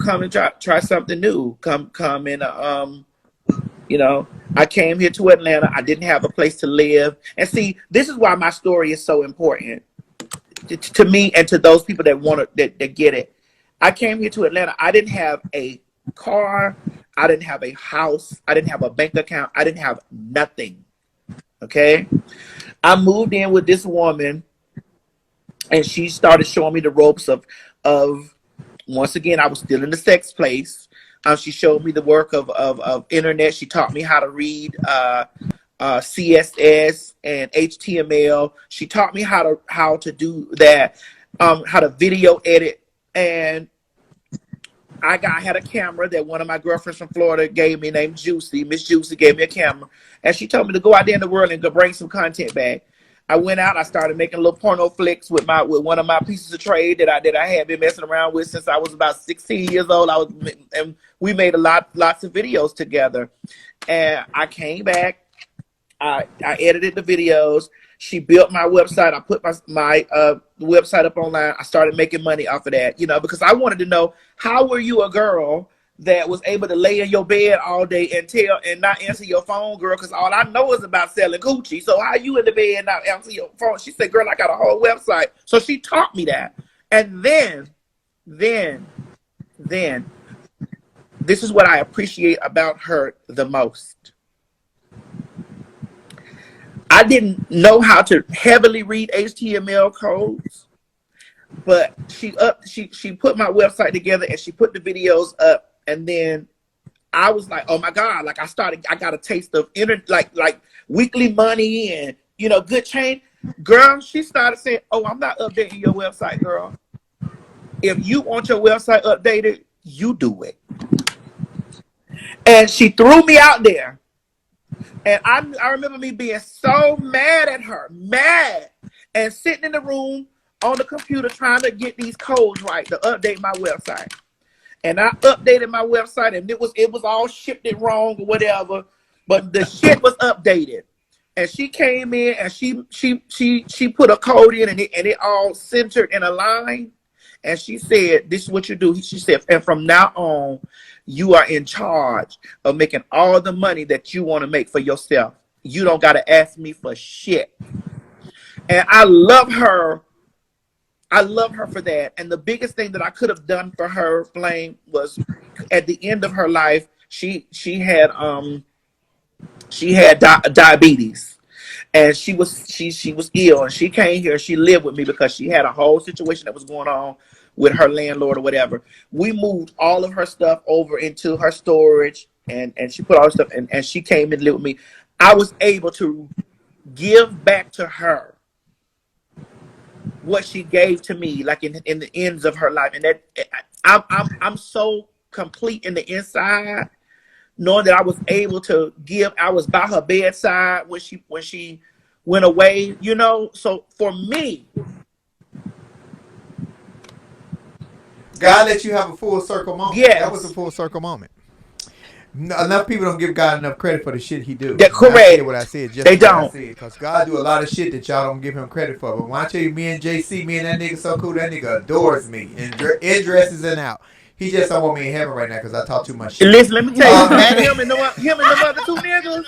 come and try something new. Come and I came here to Atlanta. I didn't have a place to live. And see, this is why my story is so important to me and to those people that get it. I came here to Atlanta. I didn't have a car. I didn't have a house. I didn't have a bank account. I didn't have nothing. Okay, I moved in with this woman, and she started showing me the ropes of once again, I was still in the sex place. She showed me the work of internet. She taught me how to read CSS and HTML. She taught me how to do that, how to video edit. And I had a camera that one of my girlfriends from Florida gave me, named Juicy. Miss Juicy gave me a camera, and she told me to go out there in the world and go bring some content back. I went out. I started making little porno flicks with one of my pieces of trade that I had been messing around with since I was about 16 years old. And we made lots of videos together. And I came back. I edited the videos. She built my website. I put my website up online. I started making money off of that, because I wanted to know, how were you a girl that was able to lay in your bed all day and not answer your phone, girl? Because all I know is about selling coochie. So how you in the bed and not answer your phone? She said, "Girl, I got a whole website." So she taught me that. And then, this is what I appreciate about her the most. I didn't know how to heavily read HTML codes, but she put my website together and she put the videos up, and then I was like, oh my God, like I got a taste of like weekly money and good change. Girl, she started saying, "Oh, I'm not updating your website, girl. If you want your website updated, you do it." And she threw me out there. And I remember me being so mad at her, and sitting in the room on the computer trying to get these codes right to update my website. And I updated my website, and it was all shipped it wrong or whatever, but the shit was updated. And she came in and she put a code in, and it all centered in a line. And she said, "This is what you do." She said, "And from now on, you are in charge of making all the money that you want to make for yourself. You don't got to ask me for shit." And I love her. I love her for that. And the biggest thing that I could have done for her, Flame, was at the end of her life, she had diabetes. And she was ill, and she came here. She lived with me because she had a whole situation that was going on with her landlord or whatever. We moved all of her stuff over into her storage, and she put all her stuff, and she came and lived with me. I was able to give back to her what she gave to me, like in the ends of her life, and that I'm so complete in the inside knowing that I was able to give. I was by her bedside when she went away. You know, so for me, God let you have a full circle moment. Yes. That was a full circle moment. Enough people don't give God enough credit for the shit he do. That's correct. I said what I said. Just They what I don't. said. Because God do a lot of shit that y'all don't give him credit for. But when I tell you, me and JC, me and that nigga so cool, that nigga adores me. And in dresses and out. He just don't want me in heaven right now because I talk too much shit. Listen, let me tell you, him and the other two niggas.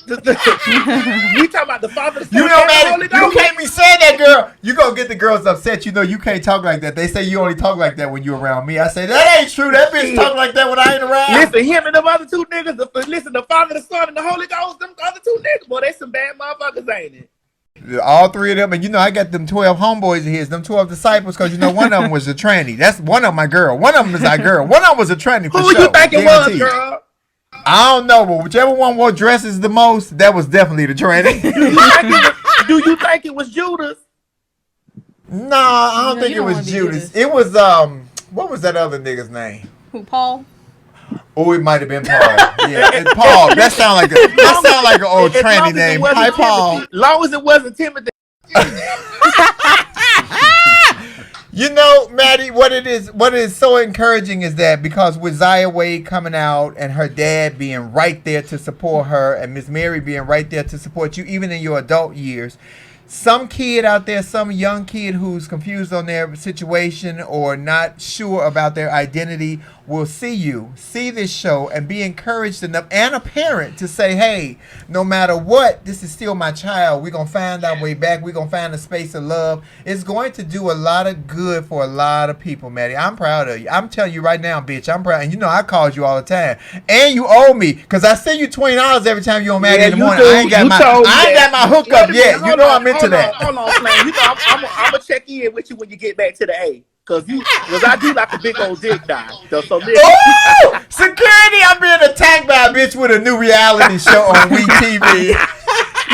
We talking about the Father, the Son, You know, and the man, Holy you Ghost. can't be saying that, girl. You gonna get the girls upset. You know you can't talk like that. They say you only talk like that when you around me. I say that ain't true. That bitch talk like that when I ain't around. Listen, him and them other two niggas. The Father, the Son, and the Holy Ghost. Them other two niggas, boy, they some bad motherfuckers, ain't it? All three of them, and you know I got them 12 homeboys of his, them 12 disciples, because you know one of them was a tranny. That's one of them, my girl. One of them is our girl. One of them was a tranny for Who sure. you think it was, Guaranteed. girl? I don't know, but whichever one wore dresses the most, that was definitely the tranny. Do you think it was Judas? Nah, I don't No, think you it don't was wanna be Judas. Judas. It was what was that other nigga's name? Who, Paul? Oh, it might have been Paul. Yeah, it's Paul. That sound like an old As long tranny as it name. wasn't Hi, Paul. Timothy. Long as it wasn't Timothy. You know, Maddie, what is so encouraging is that because with Zaya Wade coming out and her dad being right there to support her and Miss Mary being right there to support you, even in your adult years, some kid out there, some young kid who's confused on their situation or not sure about their identity will see this show and be encouraged enough, and a parent to say, hey, no matter what, this is still my child. We're going to find our way back. We're going to find a space of love. It's going to do a lot of good for a lot of people, Maddie. I'm proud of you. I'm telling you right now, bitch, I'm proud. And you know I called you all the time. And you owe me, because I send you $20 every time you're on Maddie in the morning. I ain't got my hookup yet. You know I'm into that. Hold on, Flame. You know I'm gonna check in with you when you get back to the A. Cause I do like a big old dick now. So Ooh, security! I'm being attacked by a bitch with a new reality show on WeTV.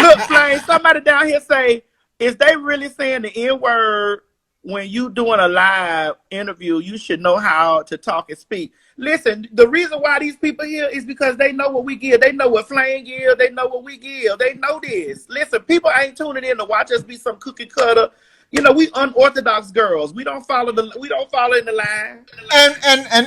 Look, Flame, somebody down here say, is they really saying the N-word when you doing a live interview? You should know how to talk and speak. Listen, the reason why these people here is because they know what we give. They know what Flame give. They know what we give. They know this. Listen, people ain't tuning in to watch us be some cookie cutter. You know, we unorthodox girls. We don't follow in the line.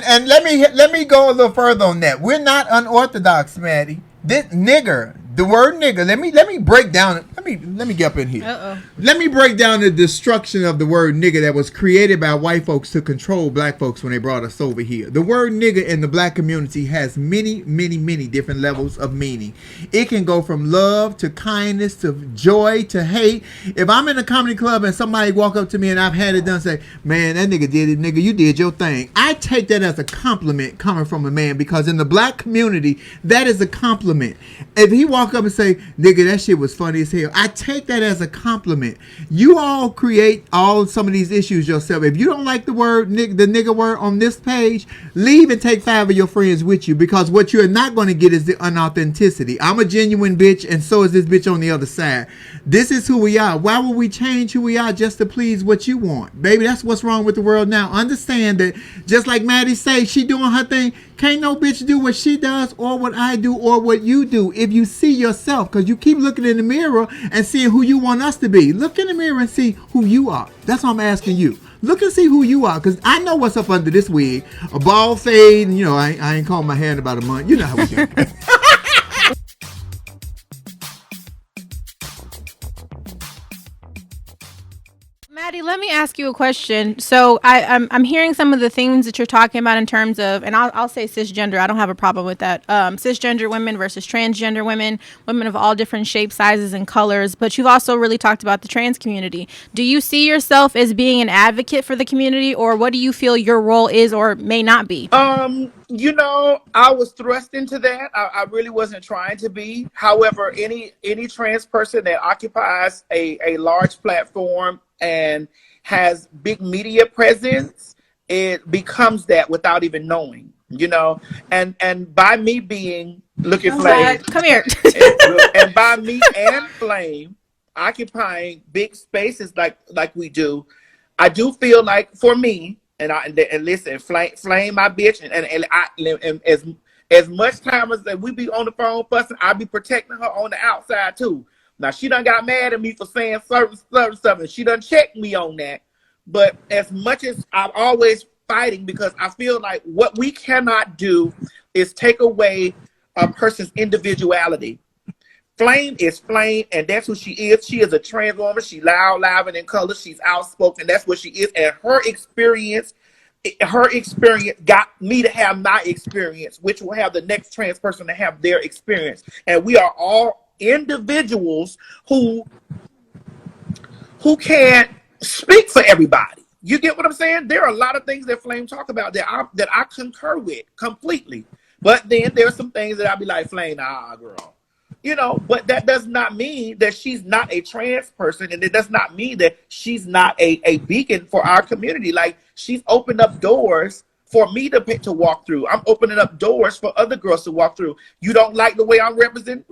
And let me go a little further on that. We're not unorthodox, Maddie. This nigger, the word nigger. Let me break down. Let me get up in here. Let me break down the destruction of the word nigger that was created by white folks to control black folks when they brought us over here. The word nigger in the black community has many, many, many different levels of meaning. It can go from love to kindness to joy to hate. If I'm in a comedy club and somebody walk up to me and I've had it done, say, man, that nigga did it, nigga, you did your thing. I take that as a compliment coming from a man, because in the black community, that is a compliment. If he walk up and say, nigga, that shit was funny as hell, I take that as a compliment. You all create some of these issues yourself. If you don't like the word the nigga word on this page, leave and take 5 of your friends with you, because what you're not going to get is the unauthenticity. I'm a genuine bitch, and so is this bitch on the other side. This is who we are. Why would we change who we are just to please what you want? Baby, that's what's wrong with the world now. Understand that, just like Maddie say, she doing her thing. Can't no bitch do what she does or what I do or what you do if you see yourself, because you keep looking in the mirror and seeing who you want us to be. Look in the mirror and see who you are. That's what I'm asking you. Look and see who you are, because I know what's up under this wig. A bald fade, and you know, I ain't combed my hair in about a month. You know how we do. Maddie, let me ask you a question. So I'm hearing some of the themes that you're talking about in terms of, and I'll say cisgender. I don't have a problem with that. Cisgender women versus transgender women, women of all different shapes, sizes, and colors. But you've also really talked about the trans community. Do you see yourself as being an advocate for the community, or what do you feel your role is or may not be? You know, I was thrust into that. I really wasn't trying to be. However, any trans person that occupies a large platform and has big media presence, it becomes that without even knowing, you know. And by me being Flame, come here, and by me and Flame occupying big spaces like we do, I do feel like, for me, and listen, Flame my bitch, and as much time as that we be on the phone fussing, I be protecting her on the outside too. Now she done got mad at me for saying certain stuff, and she done checked me on that. But as much as I'm always fighting, because I feel like what we cannot do is take away a person's individuality. Flame is Flame, and that's who she is. She is a trans woman. She loud, live, and in color. She's outspoken. That's what she is. And her experience got me to have my experience, which will have the next trans person to have their experience. And we are all individuals who can't speak for everybody. You get what I'm saying? There are a lot of things that Flame talk about that I concur with completely. But then there's some things that I'll be like, Flame, nah, girl. You know, but that does not mean that she's not a trans person, and it does not mean that she's not a beacon for our community. Like, she's opened up doors for me to walk through. I'm opening up doors for other girls to walk through. You don't like the way I'm representing?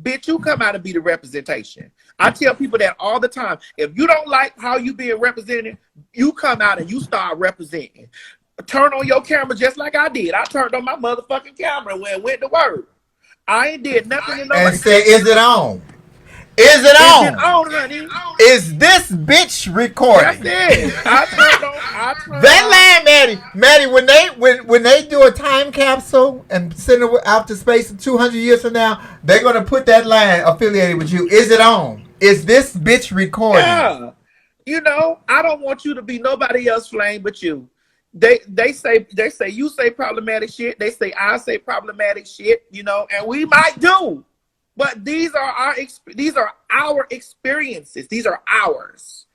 Bitch, you come out and be the representation. I tell people that all the time. If you don't like how you being represented, you come out and you start representing. Turn on your camera just like I did. I turned on my motherfucking camera and went to work. I ain't did nothing in nobody. And say, is it on? Is it on? Is it on, honey? Is this bitch recording? That's it. I turned on. That line, Maddie, when they do a time capsule and send it out to space in 200 years from now, they're gonna put that line affiliated with you. Is it on? Is this bitch recording? Yeah. You know, I don't want you to be nobody else, Flame, but you. They say you say problematic shit. They say I say problematic shit. You know, and we might do, but these are our experiences. These are ours.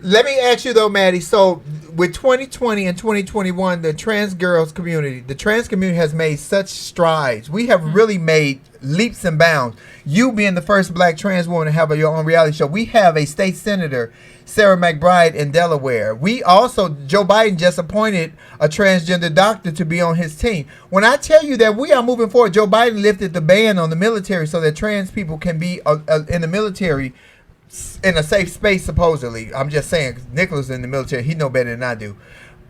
Let me ask you though, Maddie. So with 2020 and 2021, the trans community has made such strides. We have really made leaps and bounds. You being the first black trans woman to have your own reality show. We have a state senator, Sarah McBride, in Delaware. We also, Joe Biden just appointed a transgender doctor to be on his team. When I tell you that we are moving forward, Joe Biden lifted the ban on the military so that trans people can be in the military in a safe space, supposedly. I'm just saying, Nicholas in the military, he know better than I do.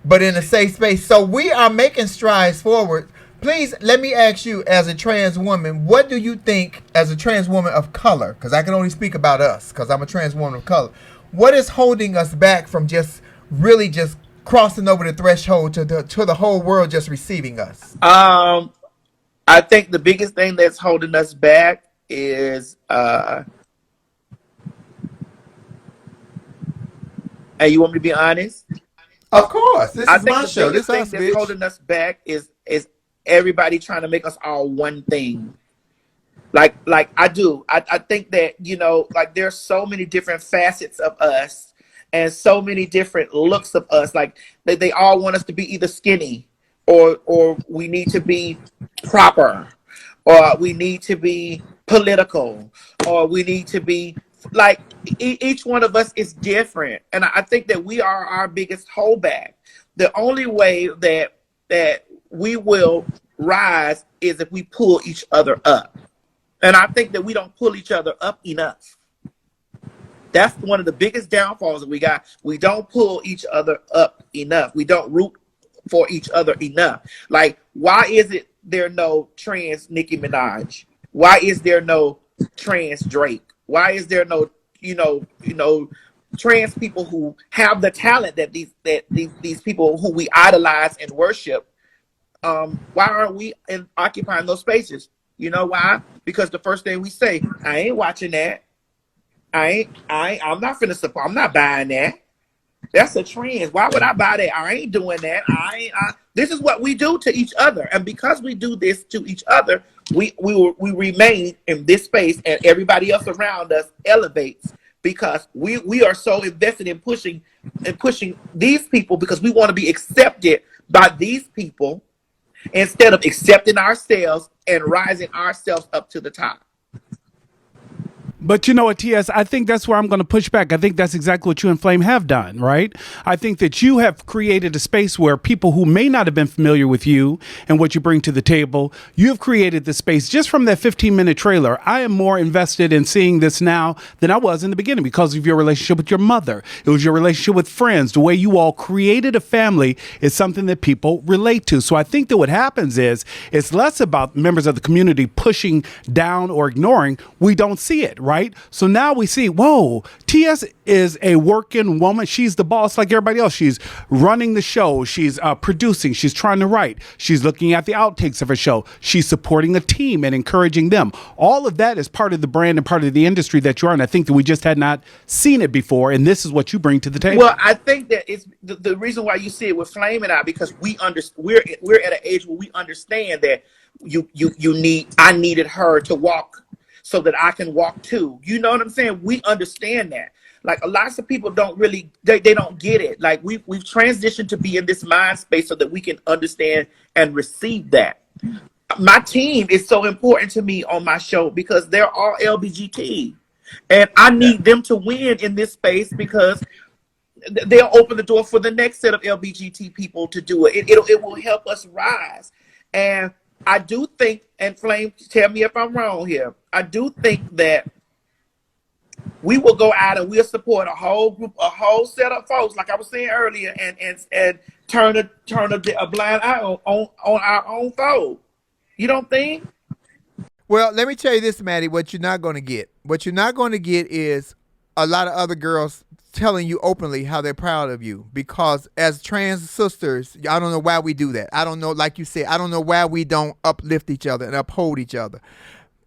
But in a safe space. So we are making strides forward. Please, let me ask you, as a trans woman, what do you think, as a trans woman of color, because I can only speak about us, because I'm a trans woman of color, what is holding us back from just really just crossing over the threshold to the whole world just receiving us? I think the biggest thing that's holding us back is and you want me to be honest? Of course. This is my show. This thing that's holding us back is everybody trying to make us all one thing. Like I do. I think that, you know, like there's so many different facets of us and so many different looks of us. Like they all want us to be either skinny or we need to be proper or we need to be political or we need to be like each one of us is different. And I think that we are our biggest holdback. The only way that we will rise is if we pull each other up. And I think that we don't pull each other up enough. That's one of the biggest downfalls that we got. We don't pull each other up enough. We don't root for each other enough. Like, why is it there no trans Nicki Minaj? Why is there no trans Drake? Why is there no, you know, trans people who have the talent that these people who we idolize and worship? Why aren't we occupying those spaces? You know why? Because the first thing we say, I ain't watching that. I'm not finna support. I'm not buying that. That's a trend. Why would I buy that? I ain't doing that. This is what we do to each other, and because we do this to each other, we remain in this space, and everybody else around us elevates because we are so invested in pushing these people because we want to be accepted by these people instead of accepting ourselves and rising ourselves up to the top. But you know what, TS, I think that's where I'm going to push back. I think that's exactly what you and Flame have done, right? I think that you have created a space where people who may not have been familiar with you and what you bring to the table, you have created the space just from that 15-minute trailer. I am more invested in seeing this now than I was in the beginning because of your relationship with your mother. It was your relationship with friends. The way you all created a family is something that people relate to. So I think that what happens is it's less about members of the community pushing down or ignoring. We don't see it, right? So now we see, whoa, TS is a working woman. She's the boss like everybody else. She's running the show. She's producing. She's trying to write. She's looking at the outtakes of her show. She's supporting a team and encouraging them. All of that is part of the brand and part of the industry that you are. And I think that we just had not seen it before. And this is what you bring to the table. Well, I think that it's the reason why you see it with Flame and I, because we're at an age where we understand that I needed her to walk so that I can walk too. You know what I'm saying? We understand that. Like, a lot of people don't really, they don't get it. Like, we've transitioned to be in this mind space so that we can understand and receive that. My team is so important to me on my show because they're all LBGT. And I need them to win in this space because they'll open the door for the next set of LBGT people to do it. It will help us rise. And I do think, and Flame, tell me if I'm wrong here, I do think that we will go out and we'll support a whole group, a whole set of folks, like I was saying earlier, and turn a blind eye on our own fold. You don't think? Well, let me tell you this, Maddie, what you're not going to get. What you're not going to get is a lot of other girls telling you openly how they're proud of you, because as trans sisters, I don't know why we do that. I don't know, like you said, I don't know why we don't uplift each other and uphold each other.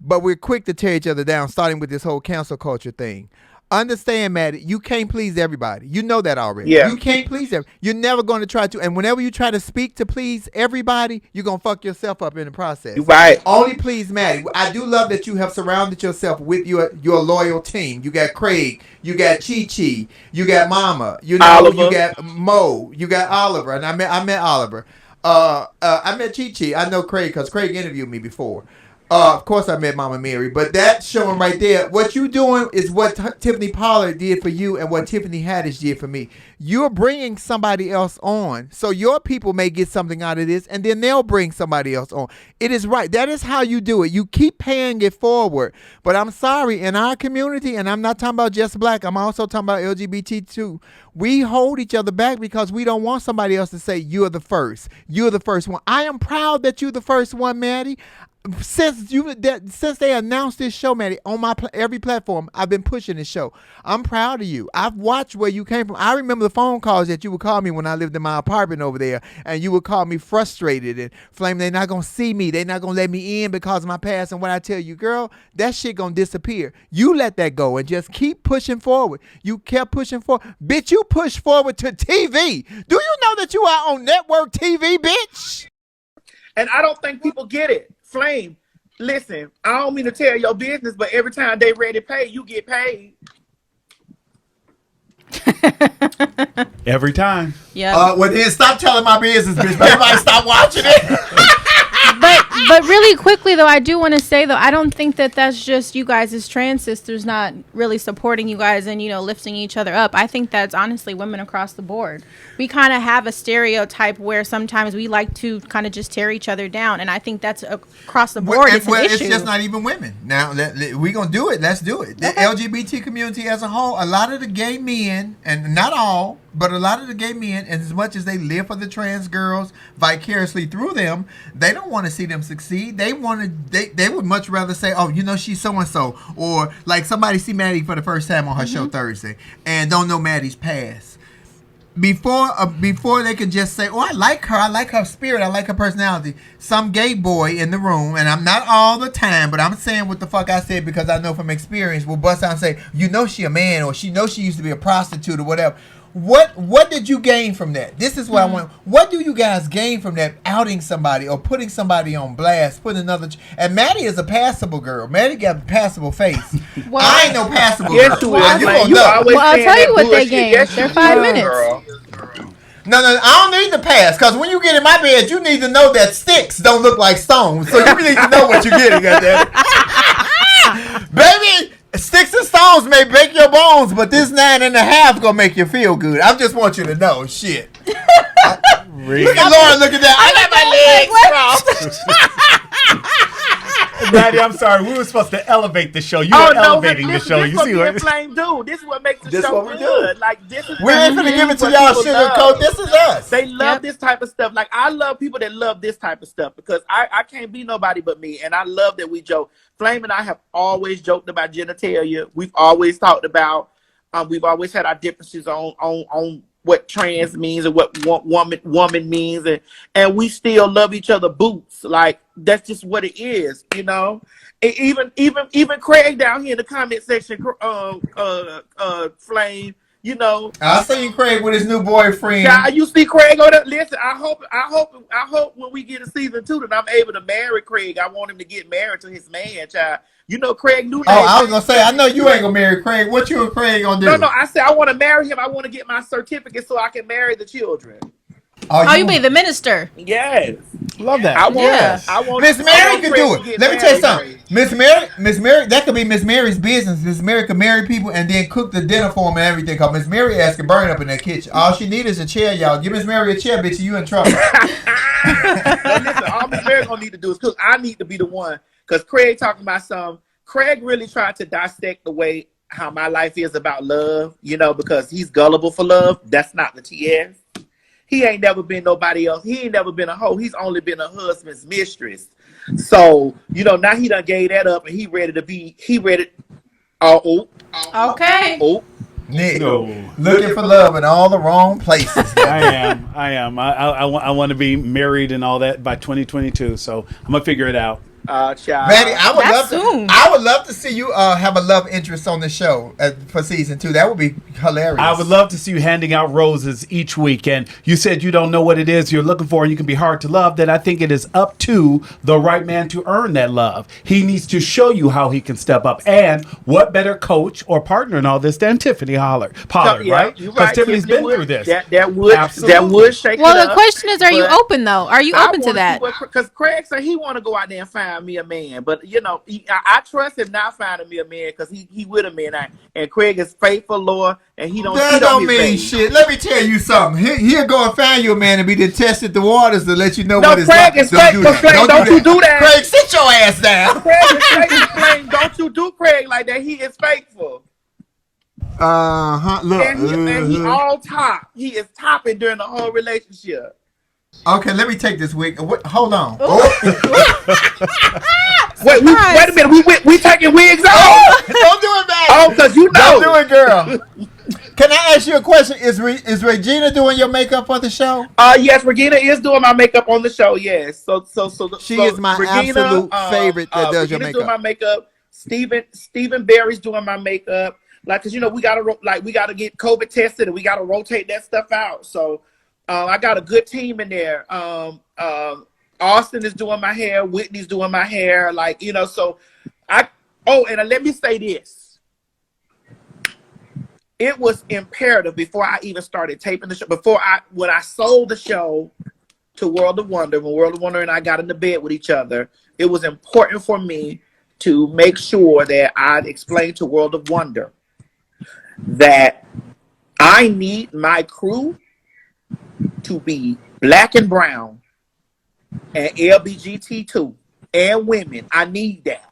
But we're quick to tear each other down, starting with this whole cancel culture thing. Understand, Maddie, you can't please everybody. You know that already. Yeah. You can't please everybody. You're never going to try to. And whenever you try to speak to please everybody, you're going to fuck yourself up in the process. You're right. Only please Maddie. I do love that you have surrounded yourself with your loyal team. You got Craig. You got Chi-Chi. You got Mama. You know, Oliver. You got Mo. You got Oliver. And I met Oliver. I met Chi-Chi. I know Craig because Craig interviewed me before. Of course, I met Mama Mary, but that showing right there, what you doing is what Tiffany Pollard did for you and what Tiffany Haddish did for me. You're bringing somebody else on, so your people may get something out of this, and then they'll bring somebody else on. It is right. That is how you do it. You keep paying it forward. But I'm sorry, in our community, and I'm not talking about just black, I'm also talking about LGBT too, we hold each other back because we don't want somebody else to say, you're the first. You're the first one. I am proud that you're the first one, Maddie. Since they announced this show, Maddie, on my every platform, I've been pushing this show. I'm proud of you. I've watched where you came from. I remember the phone calls that you would call me when I lived in my apartment over there, and you would call me frustrated and Flame, they're not gonna see me, they're not gonna let me in because of my past. And when I tell you, girl, that shit gonna disappear. You let that go and just keep pushing forward. You kept pushing forward, bitch. You pushed forward to TV. Do you know that you are on network TV, bitch? And I don't think people get it. Flame, listen, I don't mean to tell your business, but every time they ready to pay, you get paid. Every time. Yeah. Well, then stop telling my business, bitch. Everybody stop watching it. But really quickly, though, I do want to say, though, I don't think that that's just you guys as trans sisters not really supporting you guys and, you know, lifting each other up. I think that's honestly women across the board. We kind of have a stereotype where sometimes we like to kind of just tear each other down. And I think that's across the board. It's an issue. It's just not even women. Now, we're going to do it. Let's do it. The LGBT community as a whole, a lot of the gay men, and not all, but a lot of the gay men, as much as they live for the trans girls vicariously through them, they don't want to see them succeed. They would much rather say, oh, you know, she's so-and-so. Or like somebody see Maddie for the first time on her show Thursday and don't know Maddie's past. Before they can just say, oh, I like her spirit, I like her personality. Some gay boy in the room, and I'm not all the time, but I'm saying what the fuck I said because I know from experience, will bust out and say, you know she a man, or she knows she used to be a prostitute or whatever. What did you gain from that? This is what I want. What do you guys gain from that, outing somebody or putting somebody on blast, putting another... And Maddie is a passable girl. Maddie got a passable face. Well, I ain't no passable Yes, girl. you is. You Like, gonna you know. always Well, I'll saying tell that you what they bullshit. gain. Yes, They're you 5 do, minutes. girl. No, I don't need the pass, because when you get in my bed, you need to know that sticks don't look like stones. So you need to know what you're getting at that. Baby, Sticks and stones may break your bones, but this 9.5 gonna make you feel good. I just want you to know, shit. Look at Lauren, look at that. I got my legs crossed. Maddie, I'm sorry. We were supposed to elevate the show. You were elevating the show. You see what? Flame do. This is what makes the show good. Like this is. We ain't gonna give it to y'all, sugarcoat. This is us. They love this type of stuff. Like I love people that love this type of stuff because I can't be nobody but me, and I love that we joke. Flame and I have always joked about genitalia. We've always talked about. We've always had our differences on what trans means and what woman means, and we still love each other boots. Like that's just what it is, you know. And even Craig down here in the comment section, Flame, you know. I seen Craig with his new boyfriend. Yeah, you see Craig on that. Listen, I hope when we get to season 2 that I'm able to marry Craig. I want him to get married to his man, child. You know, Craig knew that. Oh, I was gonna say, I know you ain't gonna marry Craig. What you and Craig gonna do? No, I said I want to marry him. I want to get my certificate so I can marry the children. Oh, you mean the minister? Yes. Love that. I want Miss Mary can do it. Let me tell you something. Miss Mary, that could be Miss Mary's business. Miss Mary could marry people and then cook the dinner for them and everything. Cause Miss Mary ass can burn up in that kitchen. All she needs is a chair, y'all. Give Miss Mary a chair, bitch. You in trouble. Listen, all Miss Mary gonna need to do is cook. I need to be the one. Cause Craig talking about some. Craig really tried to dissect the way how my life is about love, you know, because he's gullible for love. That's not the TS. He ain't never been nobody else. He ain't never been a hoe. He's only been a husband's mistress. So, you know, now he done gave that up and he ready. Okay. Nick, looking for love in all the wrong places. I am. I want to be married and all that by 2022. So I'm gonna figure it out. Child. Maddie, I would love to see you have a love interest on the show for season 2. That would be hilarious. I would love to see you handing out roses each week. And you said you don't know what it is you're looking for and you can be hard to love. Then I think it is up to the right man to earn that love. He needs to show you how he can step up. And what better coach or partner in all this than Tiffany Pollard, right? Because Tiffany's been through this. That would shake it up. Well, the question is, are you open though? Are you open to that? Because Craig said he want to go out there and find me a man, but you know, I trust him not finding me a man because he with a man, and Craig is faithful, Lord, and he don't. That don't mean shit. Let me tell you something. He'll go and find you a man and be to test the waters to let you know what it's like. Craig is faithful. Don't you do that? Craig, sit your ass down. Craig is faithful. Don't you do Craig like that? He is faithful. Look, and he all top. He is topping during the whole relationship. Okay, let me take this wig. Hold on. Wait a minute. We taking wigs off? Don't do it, man. Oh, because you know. Don't do it, girl. Can I ask you a question? Is Regina doing your makeup for the show? Yes, Regina is doing my makeup on the show. Yes, so she is my Regina, absolute favorite that does your makeup. Doing my makeup. Stephen Barry's doing my makeup. Like, cause you know we gotta get COVID tested and we gotta rotate that stuff out. So I got a good team in there. Austin is doing my hair. Whitney's doing my hair. Like, you know, so and let me say this. It was imperative before I even started taping the show, when I sold the show to World of Wonder, when World of Wonder and I got into bed with each other, it was important for me to make sure that I'd explain to World of Wonder that I need my crew to be black and brown and LBGT2 and women. I need that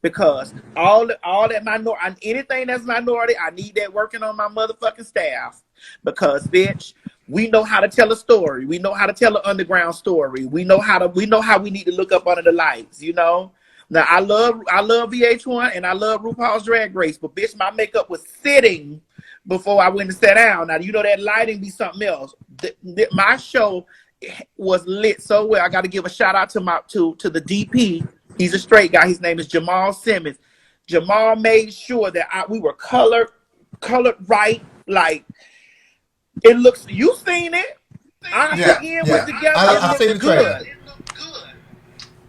because all that minority, anything that's minority, I need that working on my motherfucking staff because, bitch, we know how to tell a story. We know how to tell an underground story. We know how we need to look up under the lights, you know? Now, I love VH1 and I love RuPaul's Drag Race, but bitch, my makeup was sitting before I went and sat down. Now, you know that lighting be something else. My show was lit so well. I got to give a shout out to the DP. He's a straight guy. His name is Jamal Simmons. Jamal made sure that we were colored right. Like it looks. You seen it? Went together. I seen the trailer.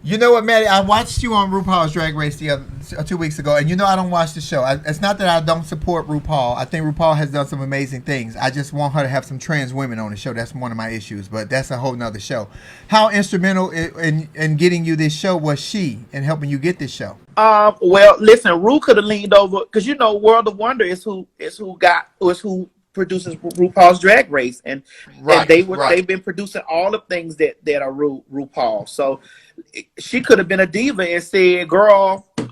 You know what, Maddie? I watched you on RuPaul's Drag Race 2 weeks ago, and I don't watch the show. It's not that I don't support RuPaul. I think RuPaul has done some amazing things. I just want her to have some trans women on the show. That's one of my issues, but that's a whole nother show. How instrumental in getting you this show was she in helping you get this show? Well, listen, Ru could have leaned over because World of Wonder is who produces RuPaul's Drag Race, and they've been producing all the things that are RuPaul. So she could have been a diva and said, "Girl, I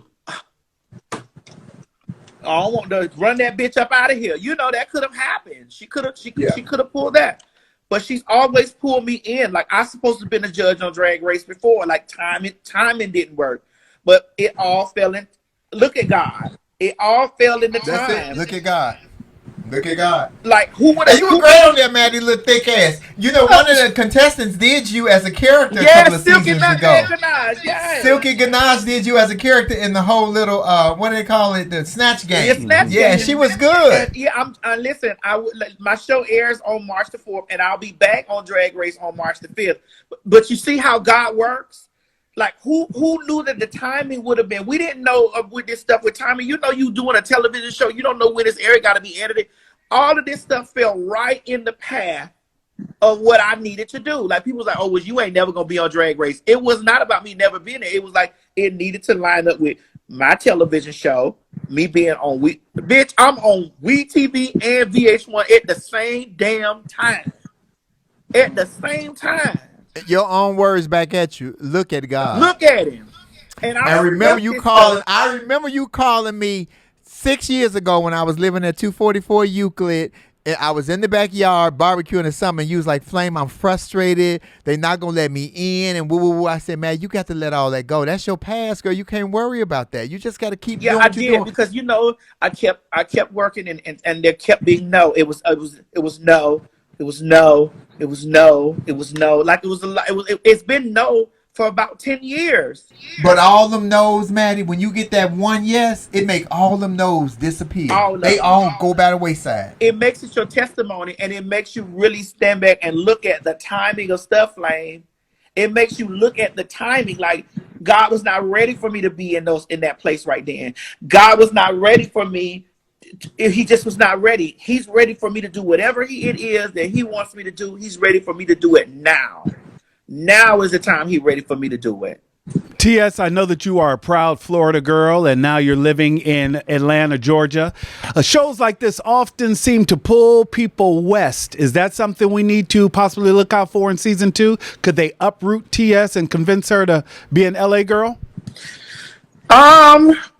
don't want to run that bitch up out of here." That could have happened. She could have pulled that, but she's always pulled me in. Like, I supposed to have been a judge on Drag Race before. Like, timing didn't work, but it all fell in. Look at God. It all fell into time. That's it. Look at God. Look at God. Like, who would have? You were great on there, Maddie, little thick ass. One of the contestants did you as a character a couple of seasons ago. Silky Ganache did you as a character in the whole little what do they call it? The Snatch Game. Yeah, she was good. Listen. My show airs on March the 4th, and I'll be back on Drag Race on March the 5th. But you see how God works. Like, who knew that the timing would have been? We didn't know with this stuff with timing. You doing a television show. You don't know when this area got to be edited. All of this stuff fell right in the path of what I needed to do. Like, people was like, "Oh, well, you ain't never going to be on Drag Race." It was not about me never being there. It was like it needed to line up with my television show, me being on Bitch, I'm on WeTV and VH1 at the same damn time. At the same time. Your own words back at you. Look at God. Look at him. And I remember you calling. I remember you calling me 6 years ago when I was living at 244 Euclid. I was in the backyard barbecuing the summer, and you was like, "Flame, I'm frustrated. They not gonna let me in." And woo woo woo. I said, "Man, you got to let all that go. That's your past, girl. You can't worry about that. You just got to keep doing what you're doing." Because I kept working, and there kept being no. It was no. It was no. It was no. It was no. Like, it was a lot. It's been no for about 10 years. But all them no's, Maddie, when you get that one yes, it make all them no's disappear. They all go by the wayside. It makes it your testimony, and it makes you really stand back and look at the timing of stuff, Flame. It makes you look at the timing. Like, God was not ready for me to be in that place right then. God was not ready for me. He just was not ready. He's ready for me to do whatever it is that he wants me to do. He's ready for me to do it now. Now is the time he's ready for me to do it. TS, I know that you are a proud Florida girl, and now you're living in Atlanta, Georgia. Shows like this often seem to pull people west. Is that something we need to possibly look out for in season 2? Could they uproot TS and convince her to be an LA girl?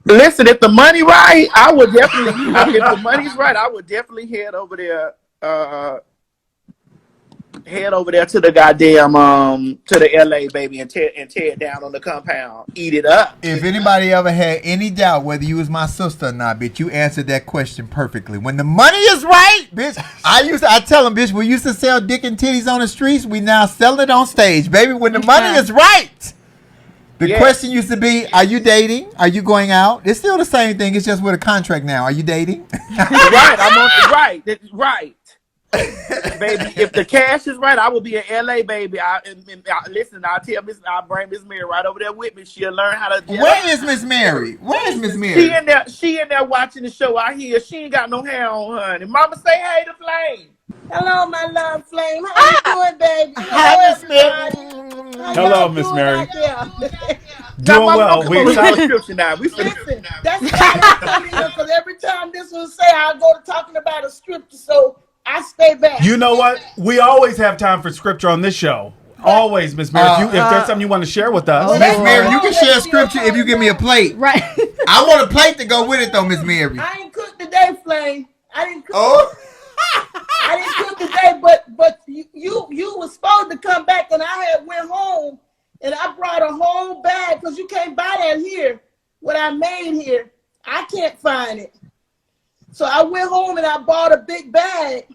Listen, if the money right, I would definitely. If the money's right, I would definitely head over there. Head over there to the goddamn to the LA, baby, and tear it down on the compound. Eat it up. If anybody ever had any doubt whether you was my sister or not, bitch, you answered that question perfectly. When the money is right, bitch, I tell them, bitch, we used to sell dick and titties on the streets. We now sell it on stage, baby. When the money is right. The question used to be, are you dating? Are you going out? It's still the same thing. It's just with a contract now. Are you dating? Right. I'm on right. Baby, if the cash is right, I will be in LA, baby. Listen, I'll bring Miss Mary right over there with me. She'll learn how to. Where is Miss Mary? She in there watching the show. I hear she ain't got no hair on, honey. Mama, say hey to Flame. Hello, my love, Flame. How you doing, baby? Hi, Miss Mary. Hello, Miss Mary. Doing well. Listen, that's because every time this one say, I'll go to talking about a scripture, so I stay back. You know what? We always have time for scripture on this show. Always, Miss Mary. If there's something you want to share with us. Miss Mary, you can share scripture if you give me a plate. Right. I want a plate to go with it, though, Miss Mary. I ain't cooked today, Flame. I didn't cook. Oh. I didn't cook today, but you was supposed to come back, and I had went home, and I brought a whole bag because you can't buy that here. What I made here, I can't find it. So I went home and I bought a big bag,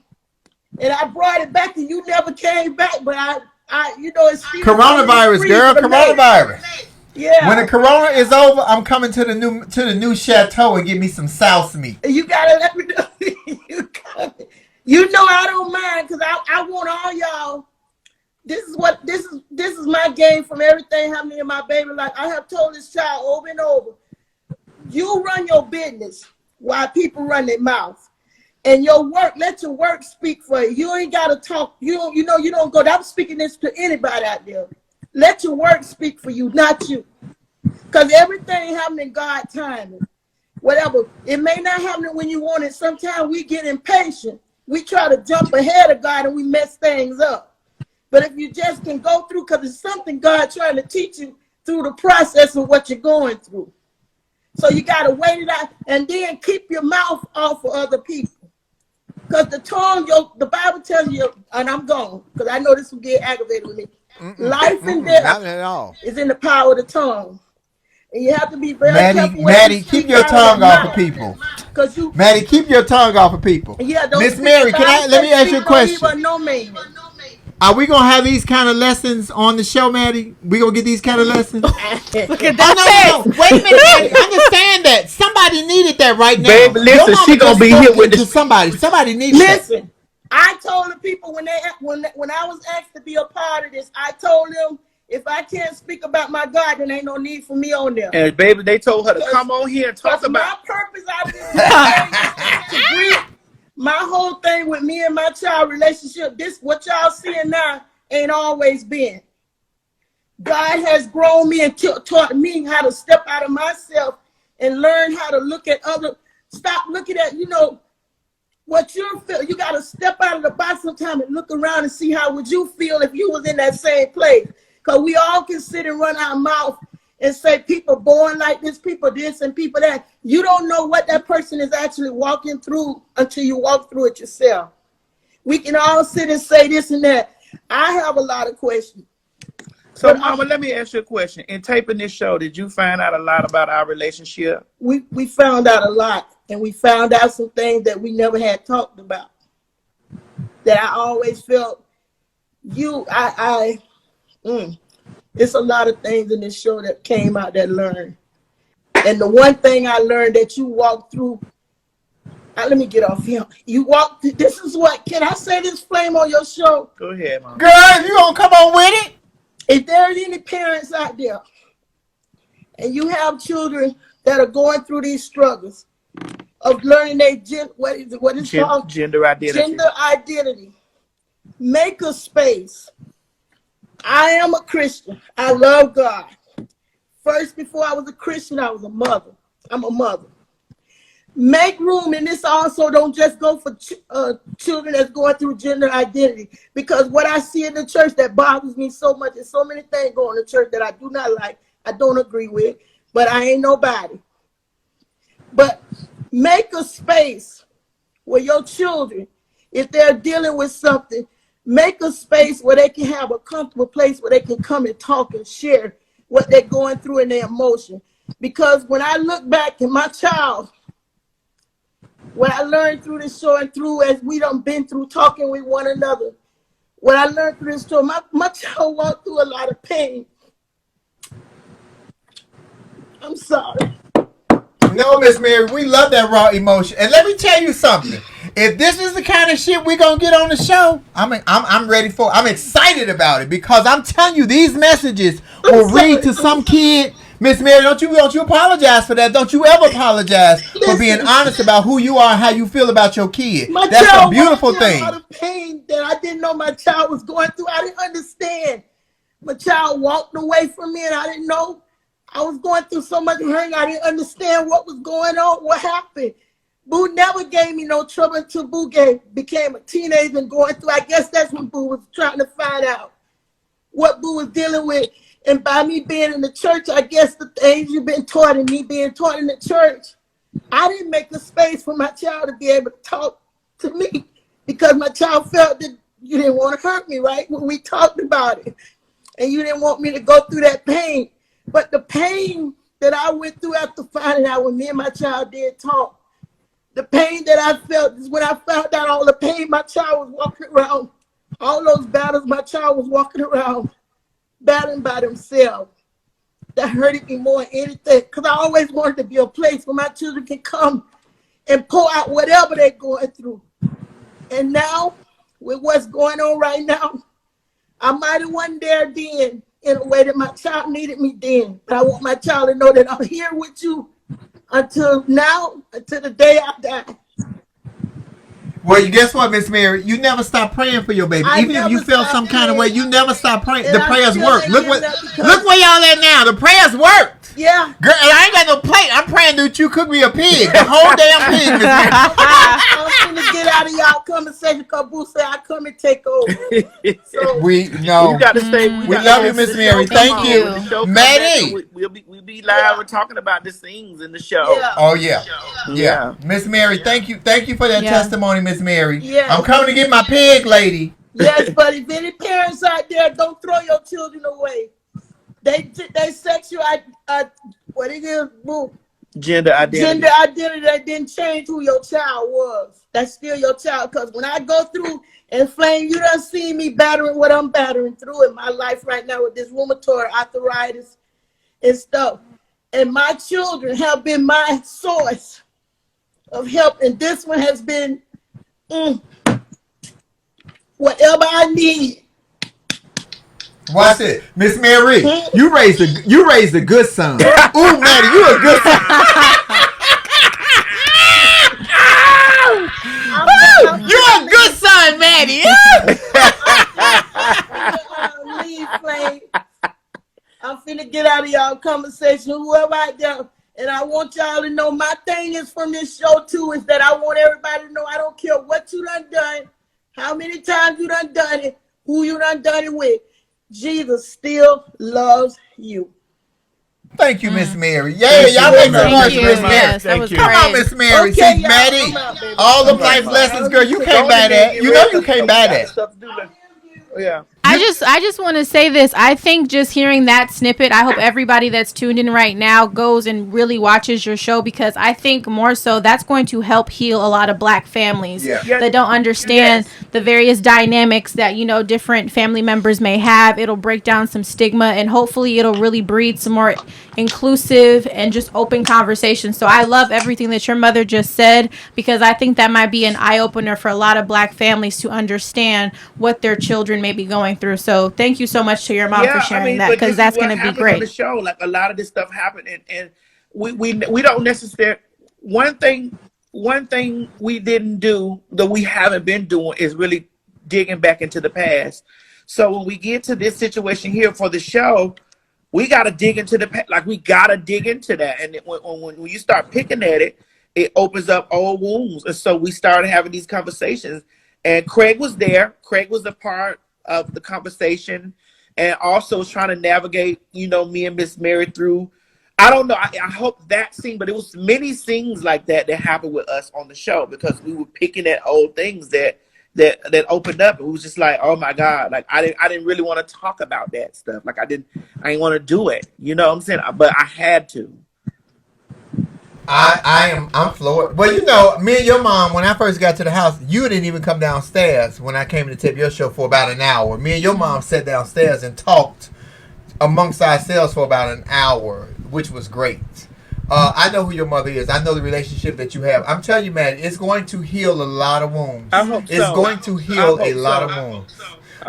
and I brought it back, and you never came back. But I it's coronavirus, girl, coronavirus. Yeah. When the corona is over, I'm coming to the new chateau and get me some sauce meat. You gotta let me know. You know I don't mind because I want all y'all. This is my game from everything happening in my baby life. I have told this child over and over. You run your business while people run their mouth. And your work, let your work speak for you. You ain't got to talk. You don't go. I'm speaking this to anybody out there. Let your work speak for you, not you. Because everything happening in God's timing. Whatever. It may not happen when you want it. Sometimes we get impatient. We try to jump ahead of God and we mess things up. But if you just can go through, because it's something God trying to teach you through the process of what you're going through. So you got to wait it out and then keep your mouth off of other people. Because the tongue, the Bible tells you, and I'm gone, because I know this will get aggravated with me. Life and death is in the power of the tongue. And you have to be very careful. Maddie, keep your tongue off of people. Maddie, keep your tongue off of people. Yeah, Miss Mary, let me ask you a question. No man. Are we gonna have these kind of lessons on the show, Maddie? We gonna get these kind of lessons? Look at that. No. Wait a minute, Maddie. Understand that somebody needed that right now. Baby, listen, she gonna be here with this. Somebody needed Listen, I told the people when I was asked to be a part of this, I told them if I can't speak about my God, then ain't no need for me on there. And baby, they told her to come on here and talk about. My purpose out of this is to bring my whole thing with me and my child relationship. This what y'all seeing now ain't always been. God has grown me and taught me how to step out of myself and learn how to look at other. Stop looking at what you feel. You got to step out of the box sometime and look around and see how would you feel if you was in that same place. Because we all can sit and run our mouth and say people born like this, people this, and people that. You don't know what that person is actually walking through until you walk through it yourself. We can all sit and say this and that. I have a lot of questions. So, Mama, let me ask you a question. In taping this show, did you find out a lot about our relationship? We found out a lot, and we found out some things that we never had talked about. That I always felt it's a lot of things in this show that came out that learned. And the one thing I learned that you walked through, let me get off here. This is what, can I say this, Flame, on your show? Go ahead, Mama. Girl, you gonna come on with it? If there's any parents out there and you have children that are going through these struggles of learning their gender identity, make a space. I am a Christian. I love God. First, before I was a Christian, I was a mother. I'm a mother. Make room, and this also don't just go for children that's going through gender identity, because what I see in the church that bothers me so much, there's so many things going in the church that I do not like, I don't agree with, but I ain't nobody. But make a space where your children, if they're dealing with something, make a space where they can have a comfortable place where they can come and talk and share what they're going through in their emotion. Because when I look back at my child, what I learned through this show and through as we done been through talking with one another, what I learned through this show, my child walked through a lot of pain. I'm sorry. No, Miss Mary, we love that raw emotion. And let me tell you something. If this is the kind of shit we're going to get on the show, I'm ready for it. I'm excited about it, because I'm telling you, these messages will read to some kid. Miss Mary, don't you apologize for that. Don't you ever apologize for being honest about who you are and how you feel about your kid. That's a beautiful thing. A lot of pain that I didn't know my child was going through. I didn't understand. My child walked away from me, and I didn't know I was going through so much hurt. I didn't understand what was going on, what happened. Boo never gave me no trouble until Boo became a teenager and going through. I guess that's when Boo was trying to find out what Boo was dealing with. And by me being in the church, I guess the things you've been taught and me being taught in the church, I didn't make a space for my child to be able to talk to me, because my child felt that you didn't want to hurt me, right? When we talked about it, and you didn't want me to go through that pain. But the pain that I went through after finding out when me and my child did talk, the pain that I felt is when I found out all the pain my child was walking around, all those battles my child was walking around, battling by themselves. That hurted me more than anything, because I always wanted to be a place where my children can come and pour out whatever they're going through. And now, with what's going on right now, I might have wasn't there then in a way that my child needed me then. But I want my child to know that I'm here with you. until now, until the day I die. Well, guess what, Miss Mary? You never stop praying for your baby. Even if you felt some kind of way, you never stop praying. The prayers work. Look where y'all at now. The prayers worked. Yeah. Girl, and I ain't got no plate. I'm praying that you cook me a pig. The whole damn pig, Miss Mary. I'm finna get out of y'all conversation because Boo said I come and take over. So, We know. You got to stay. We love you, Miss Mary. Thank you. Maddie. We'll be live. We're talking about the scenes in the show. Yeah. Oh, yeah. Miss Mary, thank you. Thank you for that testimony, Miss Mary. Yeah. I'm coming to get my pig, lady. Yes, but if any parents out there, don't throw your children away. They sexual, what it is, Boo? Gender identity. Gender identity, that didn't change who your child was. That's still your child. Because when I go through and Flame, you done seen me battering what I'm battering through in my life right now with this rheumatoid arthritis and stuff. And my children have been my source of help. And this one has been whatever I need. Watch it, Miss Mary. You raised a good son. Ooh, Maddie, you a good son. You a good son, Maddie. Leave, Flame. I'm finna get out of y'all conversation, whoever out there. And I want y'all to know my thing is from this show too, is that I want everybody to know I don't care what you done, how many times you done it, who you done it with. Jesus still loves you. Thank you, Miss Mary. Yeah, y'all make some noise, Miss Mary. Yes, that was Come on, Miss Mary. Okay, See, y'all, Maddie, come out, all the life lessons, girl, you can't buy that. You know you can't buy that. Yeah. I just want to say this. I think just hearing that snippet, I hope everybody that's tuned in right now goes and really watches your show, because I think more so that's going to help heal a lot of Black families that don't understand the various dynamics that, you know, different family members may have. It'll break down some stigma, and hopefully it'll really breed some more inclusive and just open conversation. So I love everything that your mother just said, because I think that might be an eye-opener for a lot of Black families to understand what their children may be going through. So thank you so much to your mom for sharing that, because that's going to be great. On the show, like a lot of this stuff happened, and we don't necessarily. One thing we didn't do that we haven't been doing is really digging back into the past. So when we get to this situation here for the show, we got to dig into the past. Like we got to dig into that, and when you start picking at it, it opens up old wounds. And so we started having these conversations, and Craig was there. Craig was a part of the conversation, and also was trying to navigate, you know, me and Miss Mary through. I don't know. I hope that scene, but it was many scenes like that happened with us on the show, because we were picking at old things that opened up. It was just like, oh my God, like I didn't really want to talk about that stuff. Like I didn't want to do it. You know what I'm saying? But I had to. I'm floored. Well, you know, me and your mom, when I first got to the house, you didn't even come downstairs when I came to tape your show for about an hour. Me and your mom sat downstairs and talked amongst ourselves for about an hour, which was great. I know who your mother is. I know the relationship that you have. I'm telling you, man, it's going to heal a lot of wounds. I hope so. It's going to heal a lot of wounds.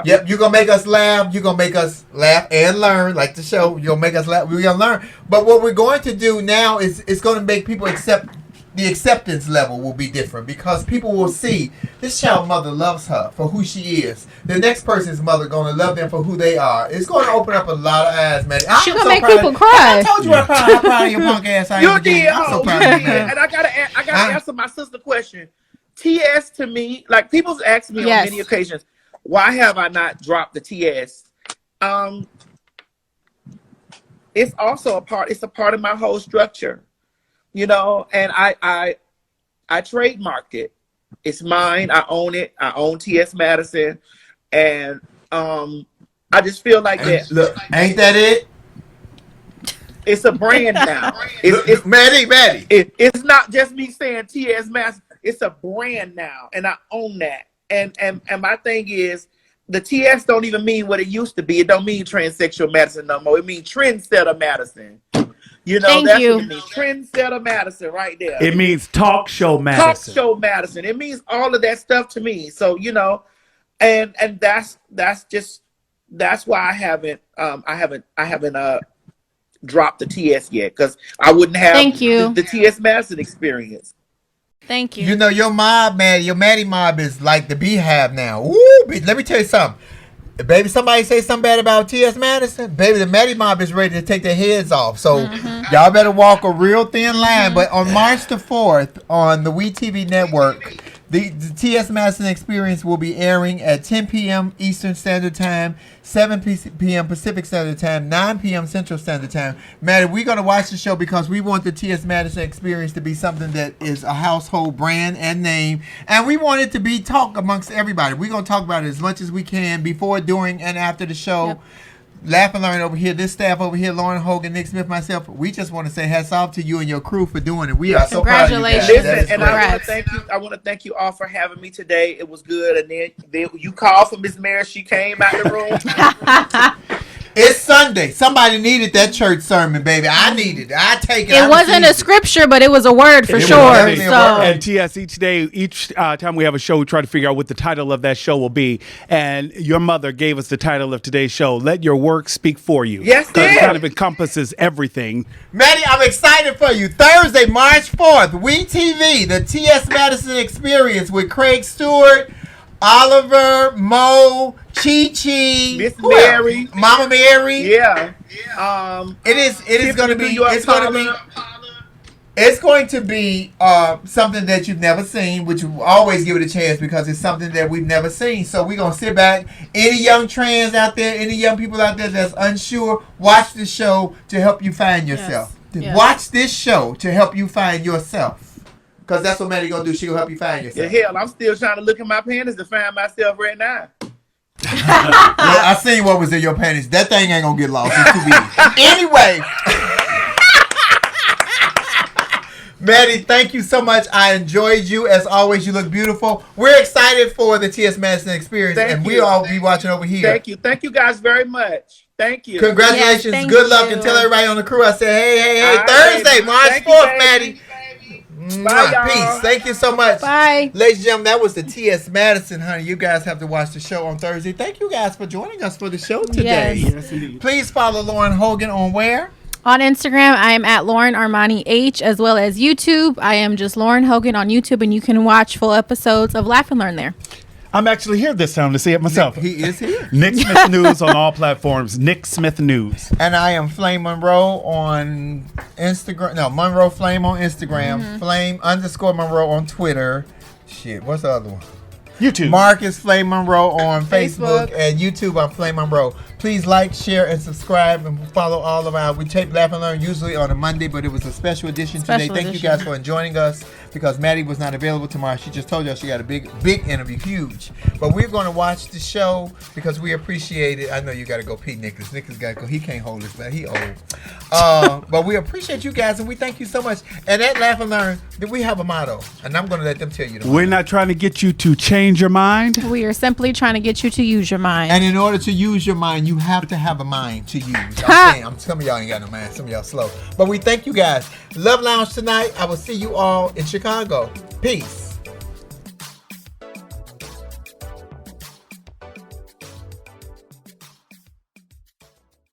Yep, you're going to make us laugh. You're going to make us laugh and learn, like the show. You're going to make us laugh. We're going to learn. But what we're going to do now is it's going to make people accept. The acceptance level will be different, because people will see this child's mother loves her for who she is. The next person's mother going to love them for who they are. It's going to open up a lot of eyes, man. She's going to make people cry. I told you how proud of your punk ass I am. You did. I'm so proud of you, man. And I gotta answer my sister question. TS to me, like people's asked me on many occasions, why have I not dropped the TS? It's also it's a part of my whole structure. You know, and I trademarked it. It's mine. I own it. I own TS Madison, and I just feel like that. Look, ain't that it? It's a brand now. It's Maddie. It's not just me saying TS Madison. It's a brand now, and I own that. And my thing is, the TS don't even mean what it used to be. It don't mean transsexual Madison no more. It means trendsetter Madison. You know, Thank that's you. what it means. Trendsetter Madison right there. It means talk show Madison. Talk show Madison. It means all of that stuff to me. So, you know, and that's why I haven't dropped the TS yet, because I wouldn't have Thank you. the TS Madison Experience. Thank you. You know, your mob, man, your Maddie Mob is like the Beehive now. Ooh, let me tell you something. Baby, somebody say something bad about TS Madison, baby, the Maddie Mob is ready to take their heads off. So y'all better walk a real thin line. But on March the 4th on the WeTV network, the TS Madison Experience will be airing at 10 p.m. Eastern Standard Time, 7 p.m. Pacific Standard Time, 9 p.m. Central Standard Time. Maddie, we're going to watch the show because we want the TS Madison Experience to be something that is a household brand and name. And we want it to be talked amongst everybody. We're going to talk about it as much as we can before, during, and after the show. Yep. Laugh and Learn over here, this staff over here, Lauren Hogan, Nick Smith, myself, we just want to say hats off to you and your crew for doing it. We are so proud of you guys. Congratulations. That is Listen, and great. I want to thank you. I want to thank you all for having me today. It was good. And then you called for Miss Mary. She came out the room. It's Sunday. Somebody needed that church sermon, baby. I needed it. I take it. It wasn't a scripture, but it was a word for It was sure. definitely a So word. And TS, each time we have a show, we try to figure out what the title of that show will be. And your mother gave us the title of today's show, Let Your Work Speak For You. Yes, Because it dear. kind of encompasses everything. Maddie, I'm excited for you. Thursday, March 4th, WeTV, the TS Madison Experience with Craig Stewart, Oliver, Mo, Chi-Chi, Miss who else? Mary. Mama Mary. Yeah. It is going to be. Tiffany, New York, It's going to be. Pollard. It's going to be something that you've never seen, which we always give it a chance because it's something that we've never seen. So we're going to sit back. Any young trans out there, any young people out there that's unsure, watch the show to help you find yourself. Yes. Watch this show to help you find yourself. Because that's what Maddie going to do. She going to help you find Yeah, yourself. hell, I'm still trying to look in my panties to find myself right now. Yeah, I seen what was in your panties. That thing ain't going to get lost. It's too big. Anyway. Maddie, thank you so much. I enjoyed you. As always, you look beautiful. We're excited for the TS Madison Experience, Thank and you. we all be watching over here. Thank you. Thank you guys very much. Thank you. Congratulations. Yes, thank Good luck. you. And tell everybody on the crew I said, hey, All right, Thursday, baby. March Thank you, 4th, baby. Maddie. Bye, y'all. Peace. Thank you so much. bye. Ladies and gentlemen, that was the TS Madison, honey. You guys have to watch the show on Thursday. Thank you guys for joining us for the show today. Yes. Yes, indeed. Please follow Lauren Hogan on where? On Instagram, I am at Lauren Armani H, as well as YouTube. I am just Lauren Hogan on YouTube, and you can watch full episodes of Laugh and Learn there. I'm actually here this time to see it myself. He is here. Nick Smith News on all platforms. Nick Smith News. And I am Flame Monroe on Instagram. No, Monroe Flame on Instagram. Flame_Monroe on Twitter. Shit, what's the other one? YouTube. Marcus Flame Monroe on Facebook. Facebook. And YouTube. I'm Flame Monroe. Please like, share, and subscribe, and follow all of our. We tape Laugh and Learn usually on a Monday, but it was a special edition today. Special Thank you edition. guys for joining us because Maddie was not available tomorrow. She just told y'all she got a big interview, huge. But we're going to watch the show because we appreciate it. I know you got to go pee, Nicholas. Nicholas got to go. He can't hold his back. He old. But we appreciate you guys, and we thank you so much. And at Laugh and Learn, we have a motto, and I'm going to let them tell you the We're not trying to get you to change your mind. We are simply trying to get you to use your mind. And in order to use your mind, you have to have a mind to use. Ha! I'm saying, some of y'all ain't got no mind. Some of y'all slow. But we thank you guys. Love Lounge tonight. I will see you all in Chicago. Peace.